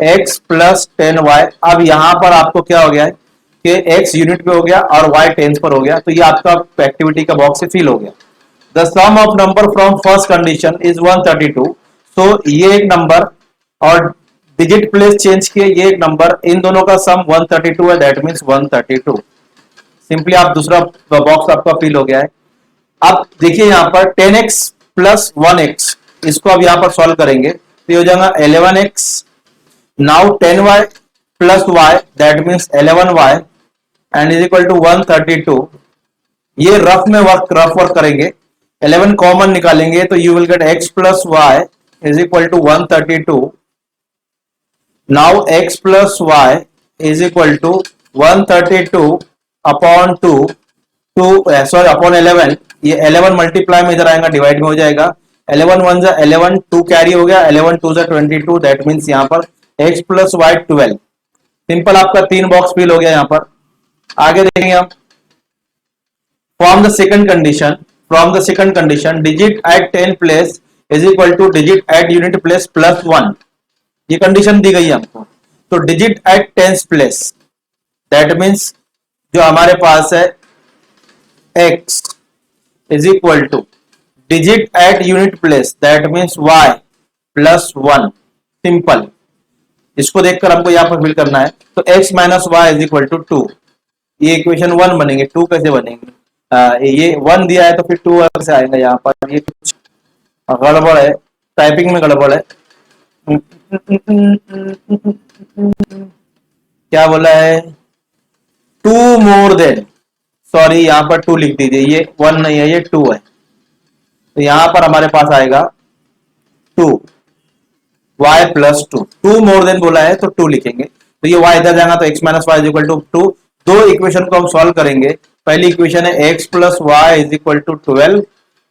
x प्लस 10y। अब यहां पर आपको क्या हो गया है कि x यूनिट पे हो गया और y टेंस पर हो गया, तो ये आपका एक्टिविटी का बॉक्स से फिल हो गया। The sum of number from first condition is 132। So ये एक नंबर और डिजिट प्लेस चेंज किए, ये एक नंबर, इन दोनों का सम 132 है, दैट मींस 132। सिंपली आप दूसरा बॉक्स आपका फिल हो गया है। अब देखिए यहां पर 10x प्लस 1x, इसको अब यहां पर सॉल्व करेंगे तो ये हो जाएगा 11x। Now 10y plus y that means 11y and is equal to 132। ये रफ वर्क करेंगे, 11 कॉमन निकालेंगे तो you will get x plus y is equal to 132। Now x plus y is equal to 132 upon 11। ये 11 multiply में इधर आएगा, divide में हो जाएगा, 11 वन जा 11, 2 कैरी हो गया, 11 टू जा 22, दैट मींस यहां पर x प्लस वाई 12। सिंपल आपका 3 बॉक्स फिल हो गया। यहां पर आगे देखेंगे हम, from the second condition digit at 10 place is equal to digit at unit place plus 1। ये कंडीशन दी गई है हमको, तो digit at 10 place that means जो हमारे पास है x is equal to digit at unit place that means y plus 1। Simple, इसको देखकर हमको यहां पर फिल करना है, तो x minus y is equal to 2। ये इक्वेशन 1 बनेंगे, 2 कैसे बनेंगे? ये 1 दिया है तो फिर 2 से आएगा। यहाँ पर ये कुछ गड़बड़ है, टाइपिंग में गड़बड़ है। क्या बोला है? 2 मोर देन, सॉरी यहाँ पर 2 लिख दीजिए, ये 1 नहीं है, ये 2 है। तो यहाँ पर हमारे पास आएगा 2 y प्लस 2 मोर देन बोला है तो 2 लिखेंगे, तो ये y इधर जाएगा तो x minus y is equal to 2। दो इक्वेशन को हम सॉल्व करेंगे। पहली इक्वेशन है x plus y is equal to 12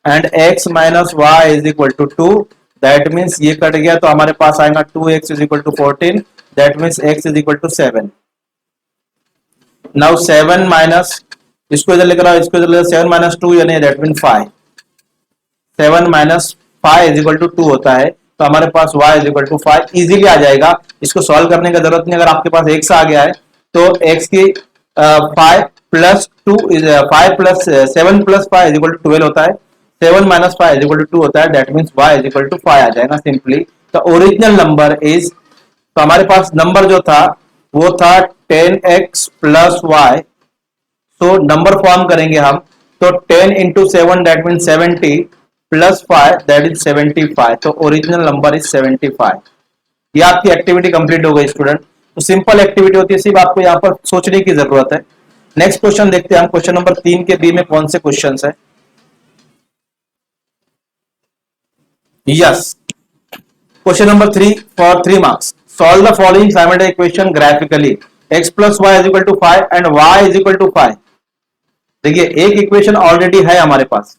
and x minus y is equal to 2। That means ये कट गया तो हमारे पास आएगा 2x is equal to 14, that means x is equal to 7। Now 7 minus, इसको इधर लिख रहा हूं, इसको इधर 7 माइनस 2 यानी that mean 5। 7 minus 5 is equal to 2 होता है, तो हमारे पास y is equal to 5 easily आ जाएगा। इसको सॉल्व करने की जरूरत नहीं, अगर आपके पास x आ गया है तो x की 5 plus 2 is 5 plus 7 plus 5 is equal to 12 होता है, 7 माइनस 5 इज इक्वल टू 2 होता है, that means y is equal to 5 आ जाएगा simply. The original number is, तो हमारे पास नंबर जो था वो था 10x plus y. So number form करेंगे हम, तो 10 into 7 that mean 70 plus 5 that is 75। तो ओरिजिनल नंबर इज 75। ये आपकी एक्टिविटी कंप्लीट हो गई स्टूडेंट। तो सिंपल एक्टिविटी होती है, सिर्फ आपको यहाँ पर सोचने की जरूरत है। नेक्स्ट क्वेश्चन देखते हैं हम, क्वेश्चन नंबर 3 के बी में कौन से क्वेश्चन है। Yes, question number 3 for 3 marks. Solve the following simultaneous equation graphically, x plus y is equal to 5 and y is equal to 5। देखिए एक इक्वेशन ऑलरेडी है हमारे पास,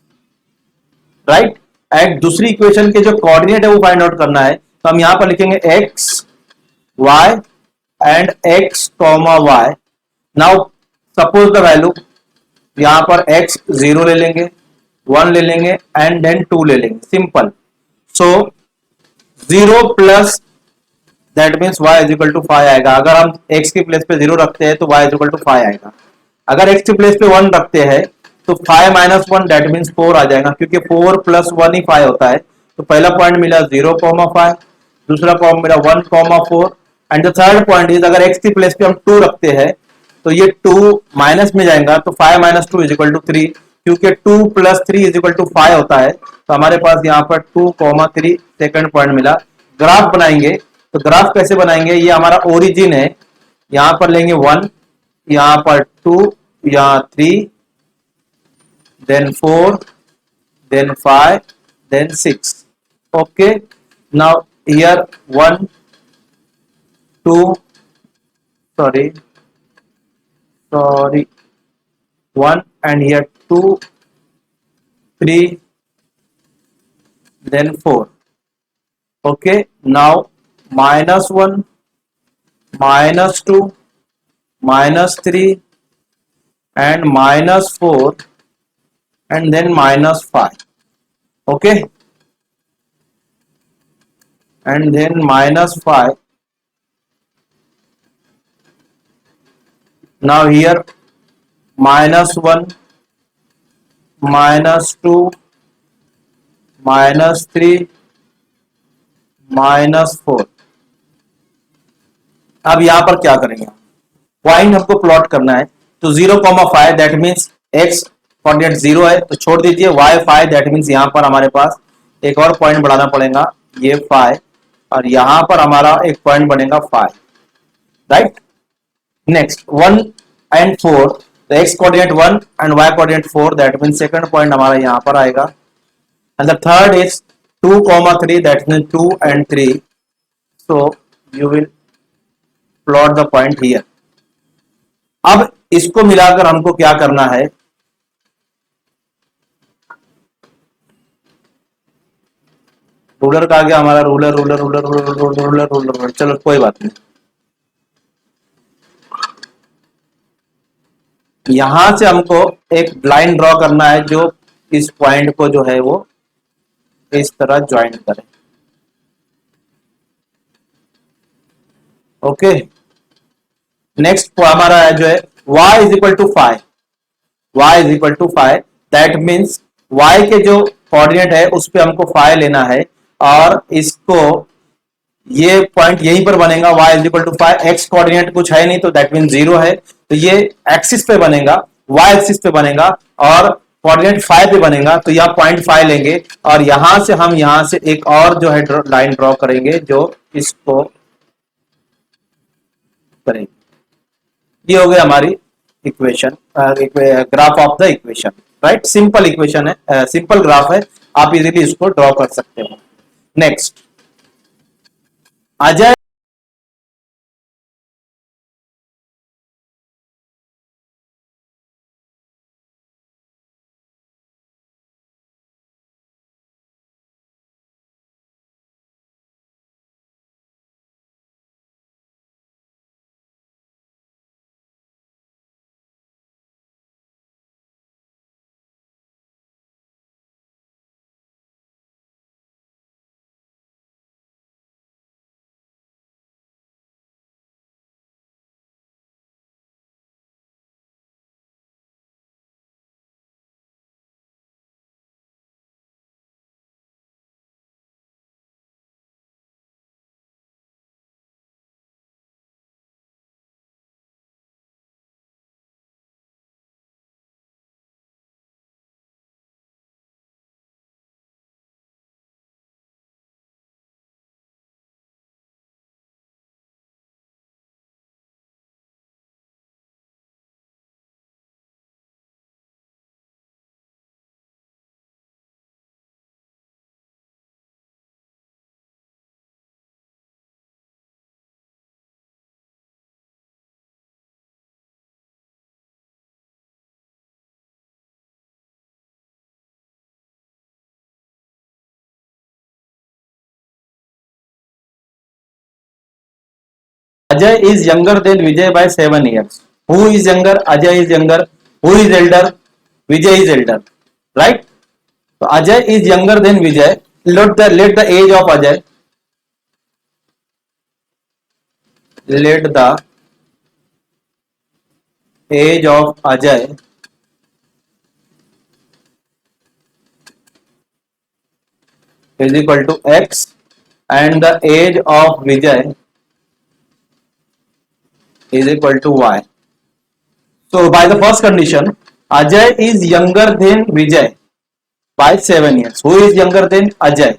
राइट, एंड दूसरी इक्वेशन के जो कोऑर्डिनेट है वो फाइंड आउट करना है, तो हम यहां पर लिखेंगे x y and x comma y। Now suppose the value, यहां पर x 0 ले लेंगे, 1 ले लेंगे एंड देन 2 ले लेंगे, simple. So 0 plus that means y is equal to 5 आएगा। अगर हम x के प्लेस पे 0 रखते हैं तो y इज इक्वल टू 5 आएगा। अगर x के प्लेस पे 1 रखते हैं तो 5 माइनस 1 दैट मीन्स 4 आ जाएगा, क्योंकि 4 प्लस 1 ही 5 होता है। तो पहला पॉइंट मिला 0,5, दूसरा पॉइंट मिला 1,4 and the third point is, अगर x की प्लेस पे हम 2 रखते हैं तो ये 2 माइनस में जाएगा, तो 5 माइनस 2 इज इक्वल टू 3, क्योंकि 2 प्लस 3 इज इक्वल टू 5 होता है। तो हमारे पास यहाँ पर 2,3 सेकंड पॉइंट मिला। ग्राफ बनाएंगे, तो ग्राफ कैसे बनाएंगे, ये हमारा ओरिजिन है, यहां पर लेंगे 1, यहां पर 2, यहाँ 3, then 4, then 5, then 6. Okay, now here 1 2 sorry 1 and here 2 3 then 4. Okay, now -1 -2 -3 and -4 and then -5. Okay, and then -5. Now here -1, -2, -3, -4. अब यहां पर क्या करेंगे, पॉइंट हमको प्लॉट करना है। तो 0,5 दैट मीन्स एक्स कोऑर्डिनेट 0 है तो छोड़ दीजिए, वाई 5 दैट मीन्स यहां पर हमारे पास एक और पॉइंट बढ़ाना पड़ेगा, ये 5, और यहां पर हमारा एक पॉइंट बनेगा 5, राइट। नेक्स्ट 1 एंड 4, तो x coordinate 1 and y coordinate 4 that means second point हमारा यहां पर आएगा। And the third is 2,3 that means 2 and 3, so you will plot the point here. अब इसको मिलाकर हमको क्या करना है, रूलर का आ गया हमारा, ruler ruler ruler ruler ruler ruler ruler, चलो कोई बात नहीं। यहां से हमको एक लाइन ड्रॉ करना है जो इस पॉइंट को जो है वो इस तरह ज्वाइन करे। ओके, नेक्स्ट हमारा है जो है y is equal to 5, y is equal to 5 that means y के जो कोऑर्डिनेट है उस पे हमको 5 लेना है, और इसको ये पॉइंट यहीं पर बनेगा, y is equal to 5, x coordinate कुछ है नहीं तो दैट मीन 0 है, तो ये एक्सिस पे बनेगा, y एक्सिस पे बनेगा और कोऑर्डिनेट 5 पे बनेगा, तो यह पॉइंट 5 लेंगे और यहां से हम यहां से एक और जो है लाइन ड्रॉ करेंगे जो इसको करेंगे। ये हो गई हमारी equation, graph of the equation, right. Simple equation है, सिंपल ग्राफ है, आप इजीली इसको ड्रॉ कर सकते हो। Next Ajay is younger than Vijay by 7 years. Who is younger? Ajay is younger. Who is elder? Vijay is elder. Right? So Ajay is younger than Vijay. Let the age of Ajay. Let the age of Ajay is equal to X and the age of Vijay is equal to Y. So by the first condition, Ajay is younger than Vijay by 7 years. Who is younger than Ajay?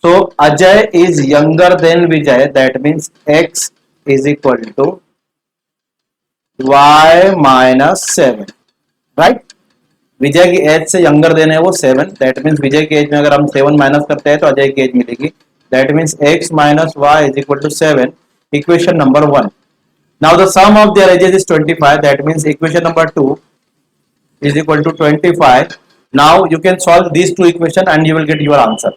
So Ajay is younger than Vijay. That means X is equal to Y minus 7. Right? विजय की as से younger देने है वो 7, that means विजय की as में अगर हम 7 minus करते हैं तो अजय की एज मिलेगी, that means x minus y is equal to 7, equation number 1। Now the sum of their ages is 25, that means equation number 2 is equal to 25. Now you can solve these two equations and you will get your answer.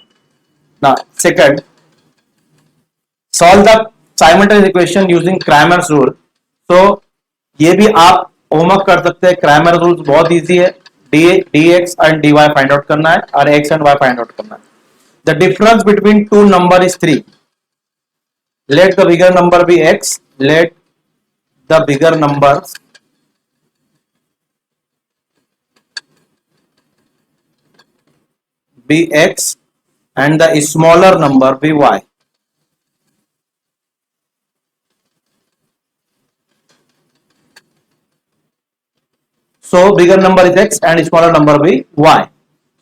Now second, solve the simultaneous equation using Cramer's rule. So ये भी आप homework कर सकते हैं, Cramer rules बहुत easy है, D x and D y find out करना है और x and y find out करना है. The difference between two number is 3. Let the bigger number be x, let the bigger number be x and the smaller number be y. So bigger number is x and smaller number be y.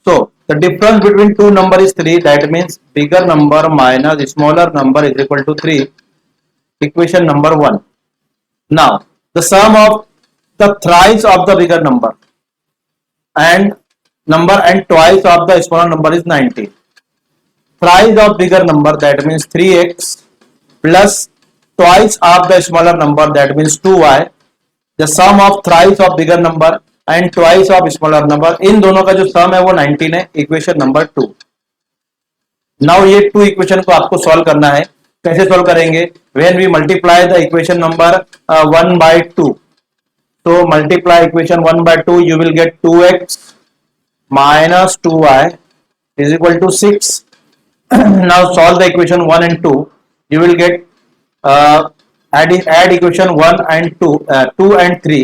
So the difference between two number is 3. That means bigger number minus smaller number is equal to 3. Equation number 1. Now the sum of the thrice of the bigger number and twice of the smaller number is 90. Thrice of bigger number, that means 3x, plus twice of the smaller number, that means 2y. The sum of thrice of bigger number and twice of smaller number, इन दोनों का जो sum है वो 19 है. Equation number 2. Now ये 2 equation को आपको solve करना है. कैसे सॉल्व करेंगे? When we multiply the equation number 1 by 2. So multiply equation 1 by 2, you will get 2x minus 2y is equal to 6. Now solve the equation 1 and 2. You will get add equation 1 and 2, 2 and 3.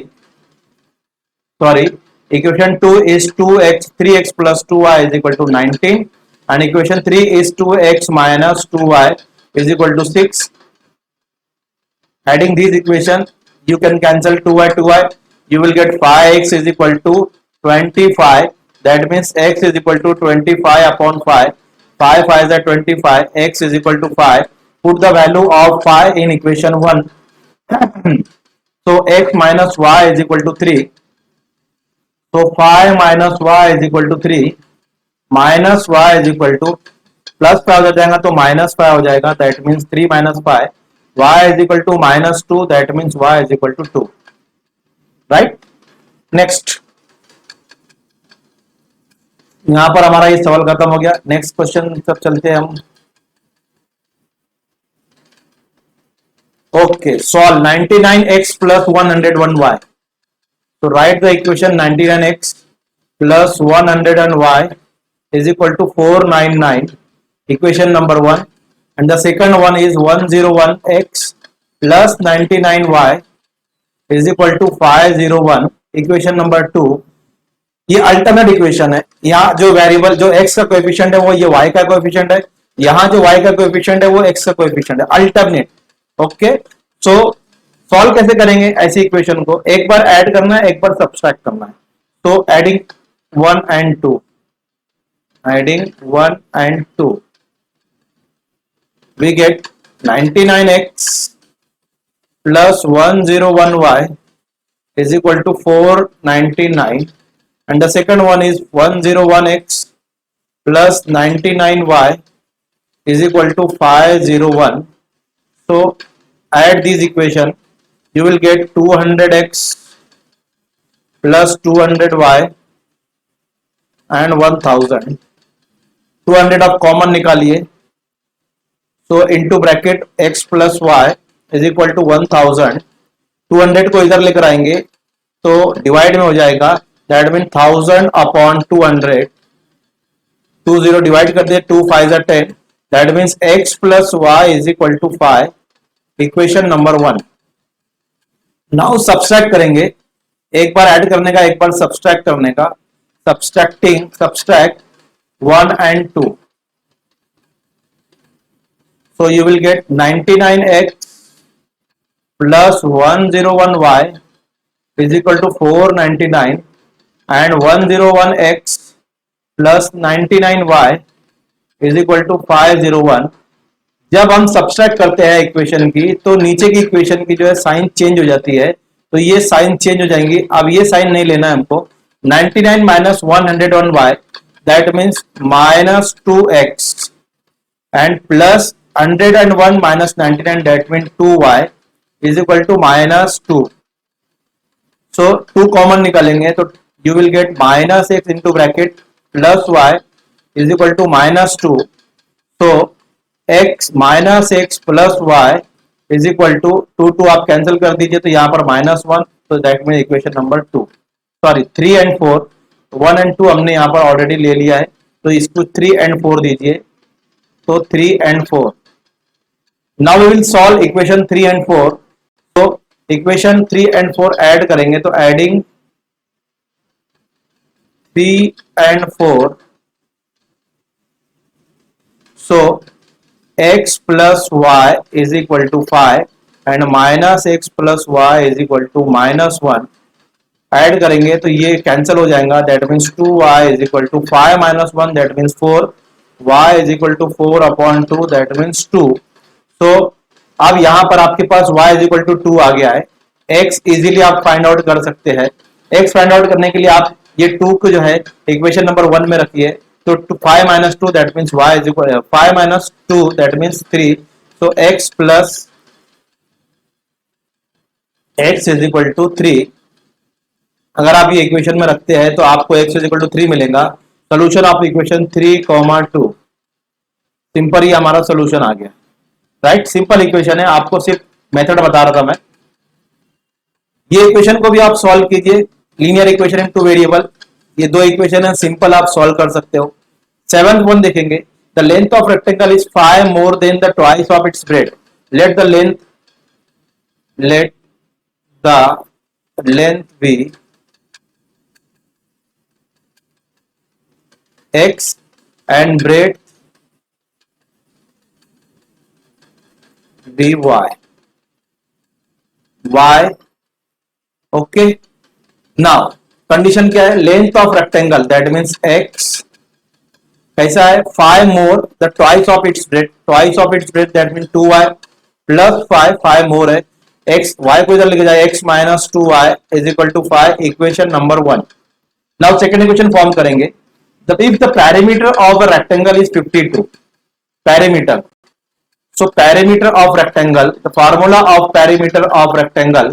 Sorry, equation 2 is 2x, 3x plus 2y is equal to 19, and equation 3 is 2x minus 2y is equal to 6. Adding these equation, you can cancel 2y 2y. You will get 5x is equal to 25. That means x is equal to 25 upon 5. 5 5 is 25. X is equal to 5. Put the value of 5 in equation 1. So x minus y is equal to 3. So 5 minus y is equal to 3. Minus y is equal to, plus 5 हो जाएगा तो minus 5 हो जाएगा. That means 3 minus 5. y is equal to minus 2. That means y is equal to 2. Right? Next. यहां पर हमारा ये सवाल खत्म हो गया. नेक्स्ट क्वेश्चन सब चलते हैं हम. Okay, solve 99x plus 101y. So write the equation 99x plus 101y is equal to 499. Equation number 1. And the second one is 101x plus 99y is equal to 501. Equation number 2. ये alternate equation है. यहाँ जो variable जो x का coefficient है वो ये y का कोएफिशिएंट है. यहाँ जो y का कोएफिशिएंट है वो x का कोएफिशिएंट है. अल्टरनेट. ओके, सो सॉल्व कैसे करेंगे ऐसी इक्वेशन को? एक बार ऐड करना है, एक बार सब्सट्रैक्ट करना है. तो adding 1 and 2, adding 1 and 2, we get 99x plus 101y is equal to 499, and the second one is 101x plus 99y is equal to 501. So add these equation, you will get 200x plus 200y and 1000. 200 आप common निकालिए. So into bracket x plus y is equal to 1000. 200 को इधर लेकर आएंगे तो divide में हो जाएगा. That mean 1000 upon 200. 20 डिवाइड कर दिए. 2 5 are 10. That means x plus y is equal to 5. Equation number 1. Now subtract करेंगे. एक बार ऐड करने का, एक बार सब्सट्रैक्ट करने का. Subtract 1 and 2. So you will get 99x plus 101y is equal to 499, and 101x plus 99y is equal to 501. जब हम subtract करते हैं इक्वेशन की तो नीचे की इक्वेशन की जो है साइन चेंज हो जाती है. तो ये साइन चेंज हो जाएंगी. अब ये साइन नहीं लेना है हमको. 99 minus 101y, that means minus 2x, and plus 101 minus 99, that means 2y is equal to minus 2. So 2 common निकालेंगे तो you will get minus x into bracket plus y is equal to minus 2. So x minus x plus y is equal to 2 2 आप cancel कर दीजिए तो यहाँ पर -1 तो that mean equation number 2, sorry 3 and 4, 1 and 2 हमने यहाँ पर ऑलरेडी ले लिया है, तो इसको 3 एंड 4 दीजिए, तो 3 and 4. Now we will solve equation 3 and 4. तो इक्वेशन 3 एंड 4 ऐड करेंगे, तो adding 3 and 4, so x plus y is equal to 5 and minus x plus y is equal to minus 1. Add करेंगे तो ये कैंसिल हो जाएगा, that means 2y is equal to 5 minus 1, that means 4, y is equal to 4 upon 2, that means 2. so अब यहाँ पर आपके पास y is equal to 2 आ गया है. x इजीली आप फाइंड आउट कर सकते हैं. x फाइंड आउट करने के लिए आप ये 2 को जो है इक्वेशन नंबर 1 में रखिए, तो 5 minus 2 that means y is equal 5 minus 2 that means 3. so x plus x is equal to 3. अगर आप ये इक्वेशन में रखते हैं तो आपको x is equal to 3 मिलेगा. सोल्यूशन ऑफ इक्वेशन 3, 2, सिंपल ही हमारा सोल्यूशन आ गया. राइट, सिंपल इक्वेशन है, आपको सिर्फ मेथड बता रहा था मैं. ये इक्वेशन को भी आप सॉल्व कीजिए, लीनियर इक्वेशन इन 2 वेरिएबल. ये 2 इक्वेशन है, सिंपल आप सॉल्व कर सकते हो. 7th वन देखेंगे, the length of rectangle is 5 more than the twice of its breadth. Let the length be x and breadth be y. Okay. Now condition क्या है, length of rectangle that means x कैसा है, 5 more the twice of its breadth. Twice of its breadth that mean 2y plus 5 more है x, y को इधर लेके जाए, x minus 2y is equal to 5. Equation number 1. Now second equation form करेंगे. if the perimeter of a rectangle is 52, perimeter, so perimeter of rectangle, the formula of perimeter of rectangle,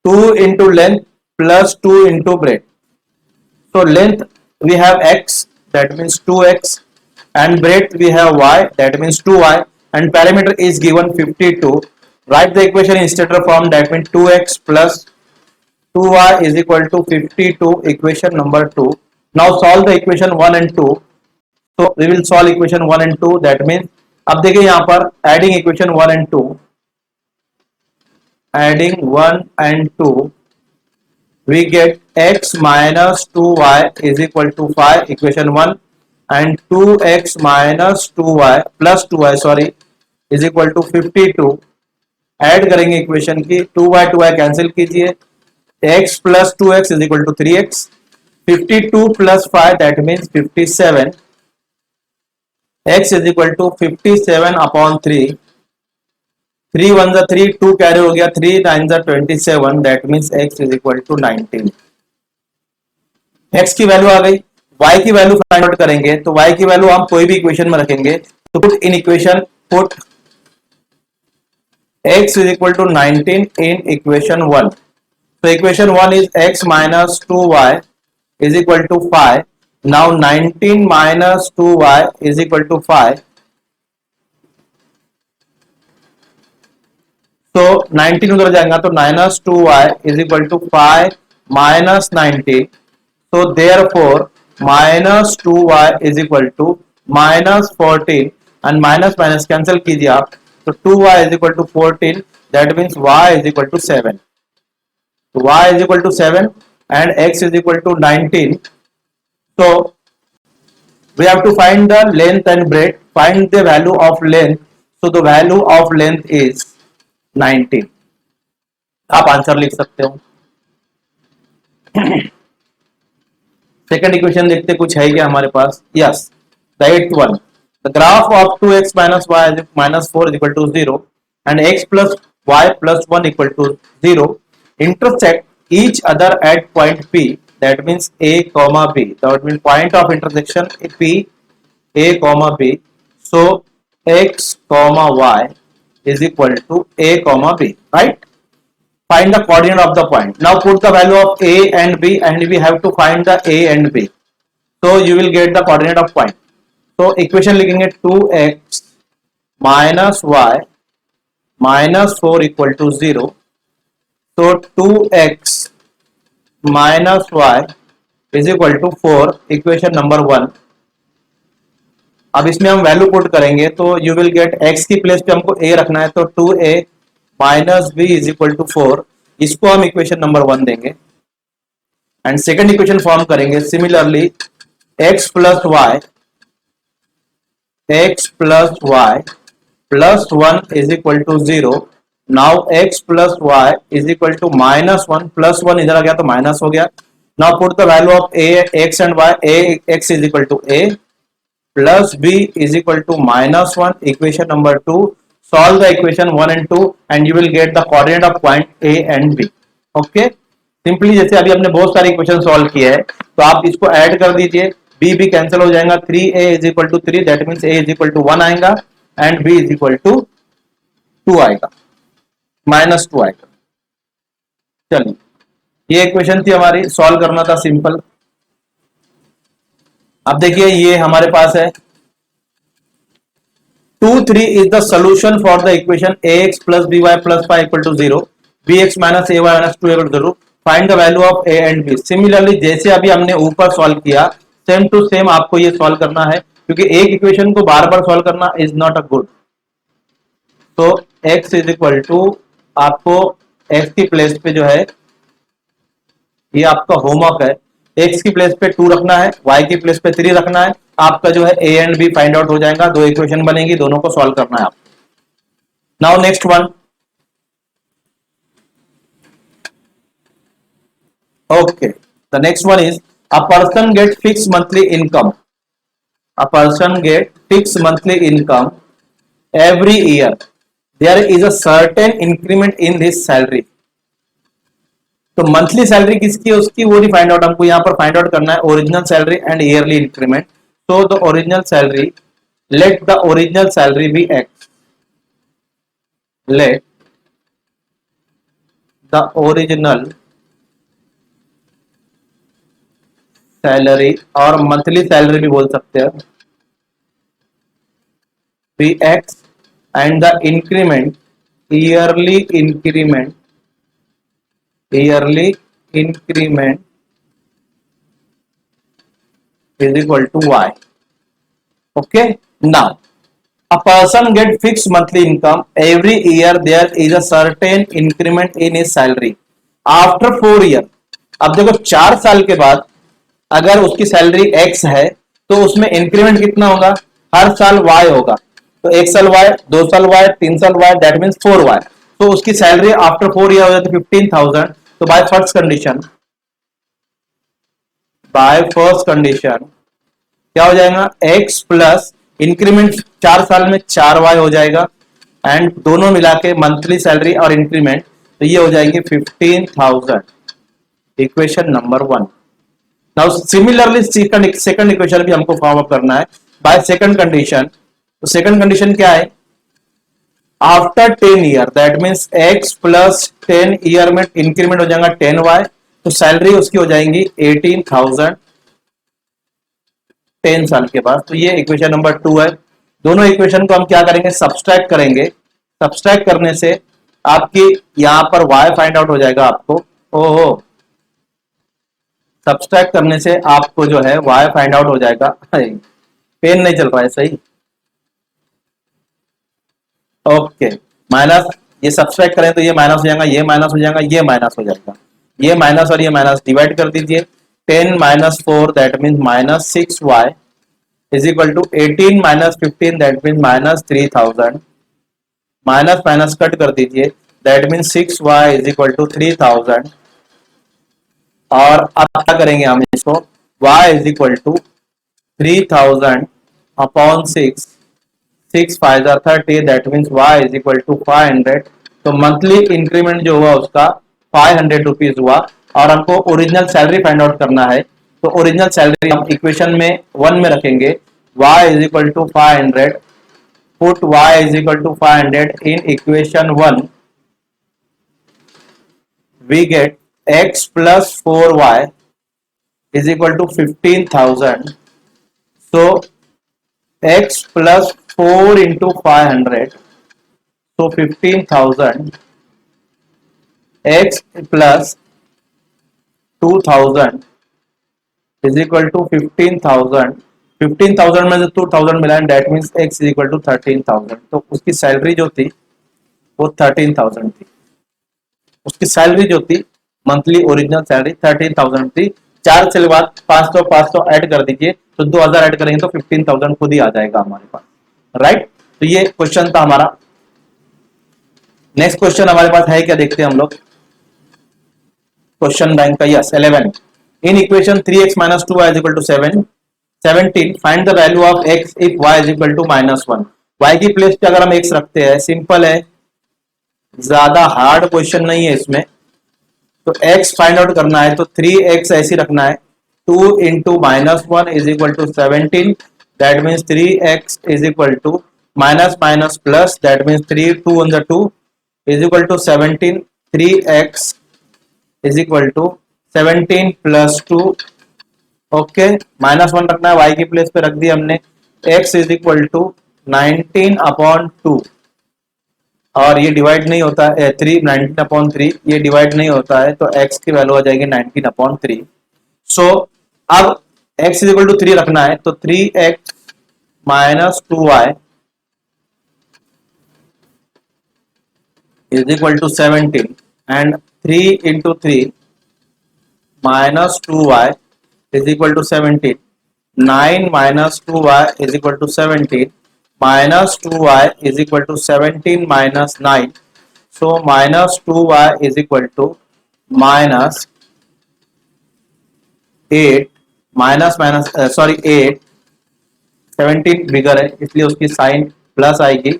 two into length plus 2 into breadth. So length we have x, that means 2x, and breadth we have y, that means 2y, and perimeter is given 52. Write the equation in stator form, that means 2x plus 2y is equal to 52, equation number 2. Now solve the equation 1 and 2. So we will solve equation 1 and 2, that means अब देखिए यहाँ पर adding equation 1 and 2, adding 1 and 2, we get x minus 2y is equal to 5, equation 1, and 2x minus 2y plus 2y sorry is equal to 52. Add करेंगे equation की, 2y cancel कीजिए, x plus 2x is equal to 3x, 52 plus 5 that means 57, x is equal to 57 upon 3, 3 1 जा 3, 2 carry हो गया, 3 9 जा 27, that means x is equal to 19. x की value आ गई. y की वैल्यू फाइंड आउट करेंगे, तो y की वैल्यू हम कोई भी इक्वेशन में रखेंगे, तो put in equation, put x is equal to 19 in equation 1. So equation 1 is x minus 2y is equal to 5. Now 19 minus 2y is equal to 5. So 19 उधर जाएगा तो minus 2y is equal to 5 minus 19. So therefore minus 2y is equal to minus 14, and minus minus cancel कीजिए आप, so 2y is equal to 14, that means y is equal to 7. So y is equal to 7 and x is equal to 19. So we have to find the length and breadth. Find the value of length. So the value of length is 19. आप answer लिख सकते हो. Second equation देखते कुछ है क्या हमारे पास. Yes, the 8th one. The graph of 2x minus y minus 4 is equal to 0 and x plus y plus 1 equal to 0 intersect each other at point P, that means A comma B. That means point of intersection P, A comma B. So x comma y is equal to A comma B, right? Find the coordinate of the point. Now put the value of A and B, and we have to find the A and B. So you will get the coordinate of point. तो equation लिखेंगे 2x minus y minus 4 equal to 0। तो 2x minus y is equal to 4, equation number 1। अब इसमें हम value put करेंगे तो you will get x की place पे हमको a रखना है, तो 2a minus B is equal to 4, इसको हम इक्वेशन नंबर 1 देंगे। एंड सेकेंड इक्वेशन फॉर्म करेंगे similarly x plus y plus 1 is equal to 0। Now x plus y is equal to minus 1, plus 1 इधर आ गया तो माइनस हो गया। Now put the value of a x and y, a x is equal to a plus b is equal to minus 1, equation number 2. Solve the equation 1 and 2 and you will get the coordinate of point a and b. Okay, simply जैसे अभी हमने बहुत सारे equation solve किए हैं तो आप इसको ऐड कर दीजिए, b भी कैंसिल हो जाएगा, 3a is equal to 3, that means a is equal to 1 आएगा and b is equal to 2 आएगा, माइनस 2 आएगा। चलिए ये इक्वेशन थी हमारी, सॉल्व करना था सिंपल। अब देखिए ये हमारे पास है 2 3 is the solution for the equation ax plus by plus 5 equal to 0, bx minus ay minus 2 equal to 0, find the value of a and b। Similarly जैसे अभी हमने ऊपर सॉल्व किया सेम टू सेम आपको ये सॉल्व करना है, क्योंकि एक इक्वेशन को बार बार सॉल्व करना इज नॉट अ गुड। तो x इज इक्वल टू, आपको x की प्लेस पे जो है ये आपका होमवर्क है, x की प्लेस पे 2 रखना है, y की प्लेस पे 3 रखना है, आपका जो है a and b find out हो जाएगा, दो इक्वेशन बनेगी, दोनों को सॉल्व करना है आपको। Now next one, okay, the next one is a person get fix monthly income, a person get fix monthly income every year, there is a certain increment in this salary. तो monthly salary किसकी है उसकी वो नहीं find out, हमको यहाँ पर find out करना है original salary and yearly increment. तो the original salary, let the original salary be x, let the original salary और मंथली सैलरी भी बोल सकते हैं be X and the increment, yearly increment, yearly increment is equal to y. Okay, now a person get fixed monthly income every year, there is a certain increment in his salary after 4 year। अब देखो 4 साल के बाद अगर उसकी salary x है तो उसमें इंक्रीमेंट कितना होगा, हर साल y होगा। तो 1 साल y, 2 साल y, 3 साल y, दैट मींस 4y। तो उसकी सैलरी आफ्टर 4 ईयर हो जाती है 15,000। तो by first condition, by first condition क्या हो जाएगा, x प्लस इंक्रीमेंट 4 साल में 4y हो जाएगा एंड दोनों मिला के मंथली सैलरी और इंक्रीमेंट, तो ये हो जाएंगे 15,000, equation number 1। Now similarly second equation भी हमको फॉर्म अप करना है बाय सेकंड कंडीशन। तो सेकंड कंडीशन क्या है, after 10 year, that means x plus 10 year में इंक्रीमेंट हो जाएगा 10y, तो सैलरी उसकी हो जाएंगी 18,000 10 साल के बाद। तो ये इक्वेशन नंबर 2 है। दोनों इक्वेशन को हम क्या करेंगे, सब्सट्रैक्ट करेंगे। सब्सट्रैक्ट करने से आपकी यहां पर y फाइंड आउट हो जाएगा आपको, ओहो, सब्सट्रैक्ट करने से आपको जो है y फाइंड आउट हो जाएगा, पेन नहीं चल रहा है सही, ओके, माइनस, ये सब्सट्रैक्ट करें तो ये माइनस हो जाएगा, ये माइनस हो जाएगा, ये माइनस हो जाएगा, ये माइनस और ये माइनस डिवाइड कर दीजिए, 10 minus 4 that means minus 6y is equal to 18 minus 15 that means minus 3000, minus minus cut कर दीजिए, that means 6y is equal to 3000। और अब क्या करेंगे हम इसको, y is equal to 3000 upon 6, 6 5 30, that means y is equal to 500। तो monthly increment जो हुआ उसका 500 रुपीज हुआ और हमको ओरिजिनल सैलरी फाइंड आउट करना है। तो ओरिजिनल सैलरी हम इक्वेशन में 1 में रखेंगे, y is equal to 500, put y is equal to 500 in equation 1, we get x plus 4y is equal to 15,000। so x plus 4 into 500, तो 15,000 x plus 2,000 is equal to 15,000। 15,000 में से 2,000 मिला, that means x is equal to 13,000। तो उसकी salary जो थी वो 13,000 थी। उसकी सैलरी जो थी मंथली ओरिजिनल सैलरी 13,000 थी। 4 से बाद 500 500 ऐड कर दीजिए, तो 2,000 ऐड करेंगे तो 15,000 खुद ही आ जाएगा हमारे पास, राइट। तो ये क्वेश्चन था हमारा। नेक्स्ट क्वेश्चन हमारे पास है क्या, देखते हैं हम लोग। क्वेश्चन बैंक का yes 11, in equation 3x minus 2y is equal to 7 17 find the value of x if y is equal to -1। y की प्लेस पे अगर हम x रखते हैं, सिंपल है, ज्यादा हार्ड क्वेश्चन नहीं है इसमें। तो x फाइंड आउट करना है तो 3x ऐसे रखना है, 2 into -1 is equal to 17, that means 3x is equal to minus minus plus, that means 3 2 on the 2 is equal to 17, 3x is equal to 17 plus 2, okay, -1 रखना है, y की place पे रख दिया हमने, x इज इक्वल टू 19/2, और ये divide नहीं होता है 3 19/3, ये डिवाइड नहीं होता है, तो x की वैल्यू आ जाएगी 19/3। सो अब x इज इक्वल टू 3 रखना है, तो 3x minus 2y is equal to 17 and 3 into 3 minus 2y is equal to 17, 9 minus 2y is equal to 17, minus 2y is equal to 17 minus 9, so minus 2y is equal to minus 8, minus minus sorry 8, 17 बिगर है इसलिए उसकी sign plus आएगी,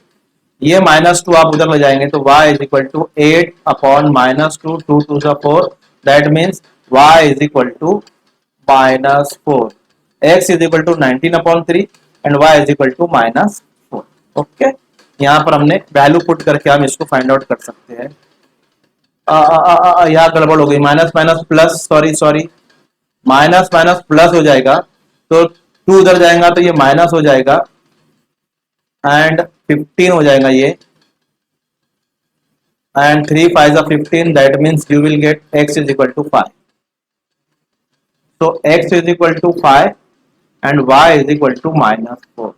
ये -2 आप उधर ले जाएंगे तो y is equal to 8 upon -2, 2 2 सा 4, that means y is equal to -4, x is equal to 19/3 and y is equal to -4। Okay, यहाँ पर हमने वैल्यू पुट करके हम इसको फाइंड आउट कर सकते हैं। यहाँ गड़बड़ हो गई, minus minus plus, sorry sorry, minus minus plus हो जाएगा, तो 2 उधर जाएगा तो ये माइनस हो जाएगा एंड 15 हो जाएगा ये, and 3 5 15, that means you will get x is equal to 5। तो x is equal to 5 and y is equal to -4।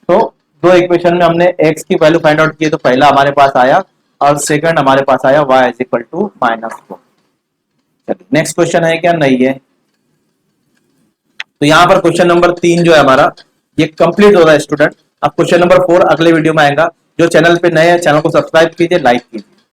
तो दो इक्वेशन में हमने x की वैल्यू फाइंड आउट की, तो पहला हमारे पास आया और सेकंड हमारे पास आया y इज इक्वल टू -4। चलिए नेक्स्ट क्वेश्चन है क्या, नहीं है। तो यहाँ पर क्वेश्चन नंबर 3 जो है हमारा ये कंप्लीट हो रहा है स्टूडेंट। अब क्वेश्चन नंबर 4 अगले वीडियो में आएगा। जो चैनल पे नए हैं चैनल को सब्सक्राइब कीजिए, लाइक कीजिए।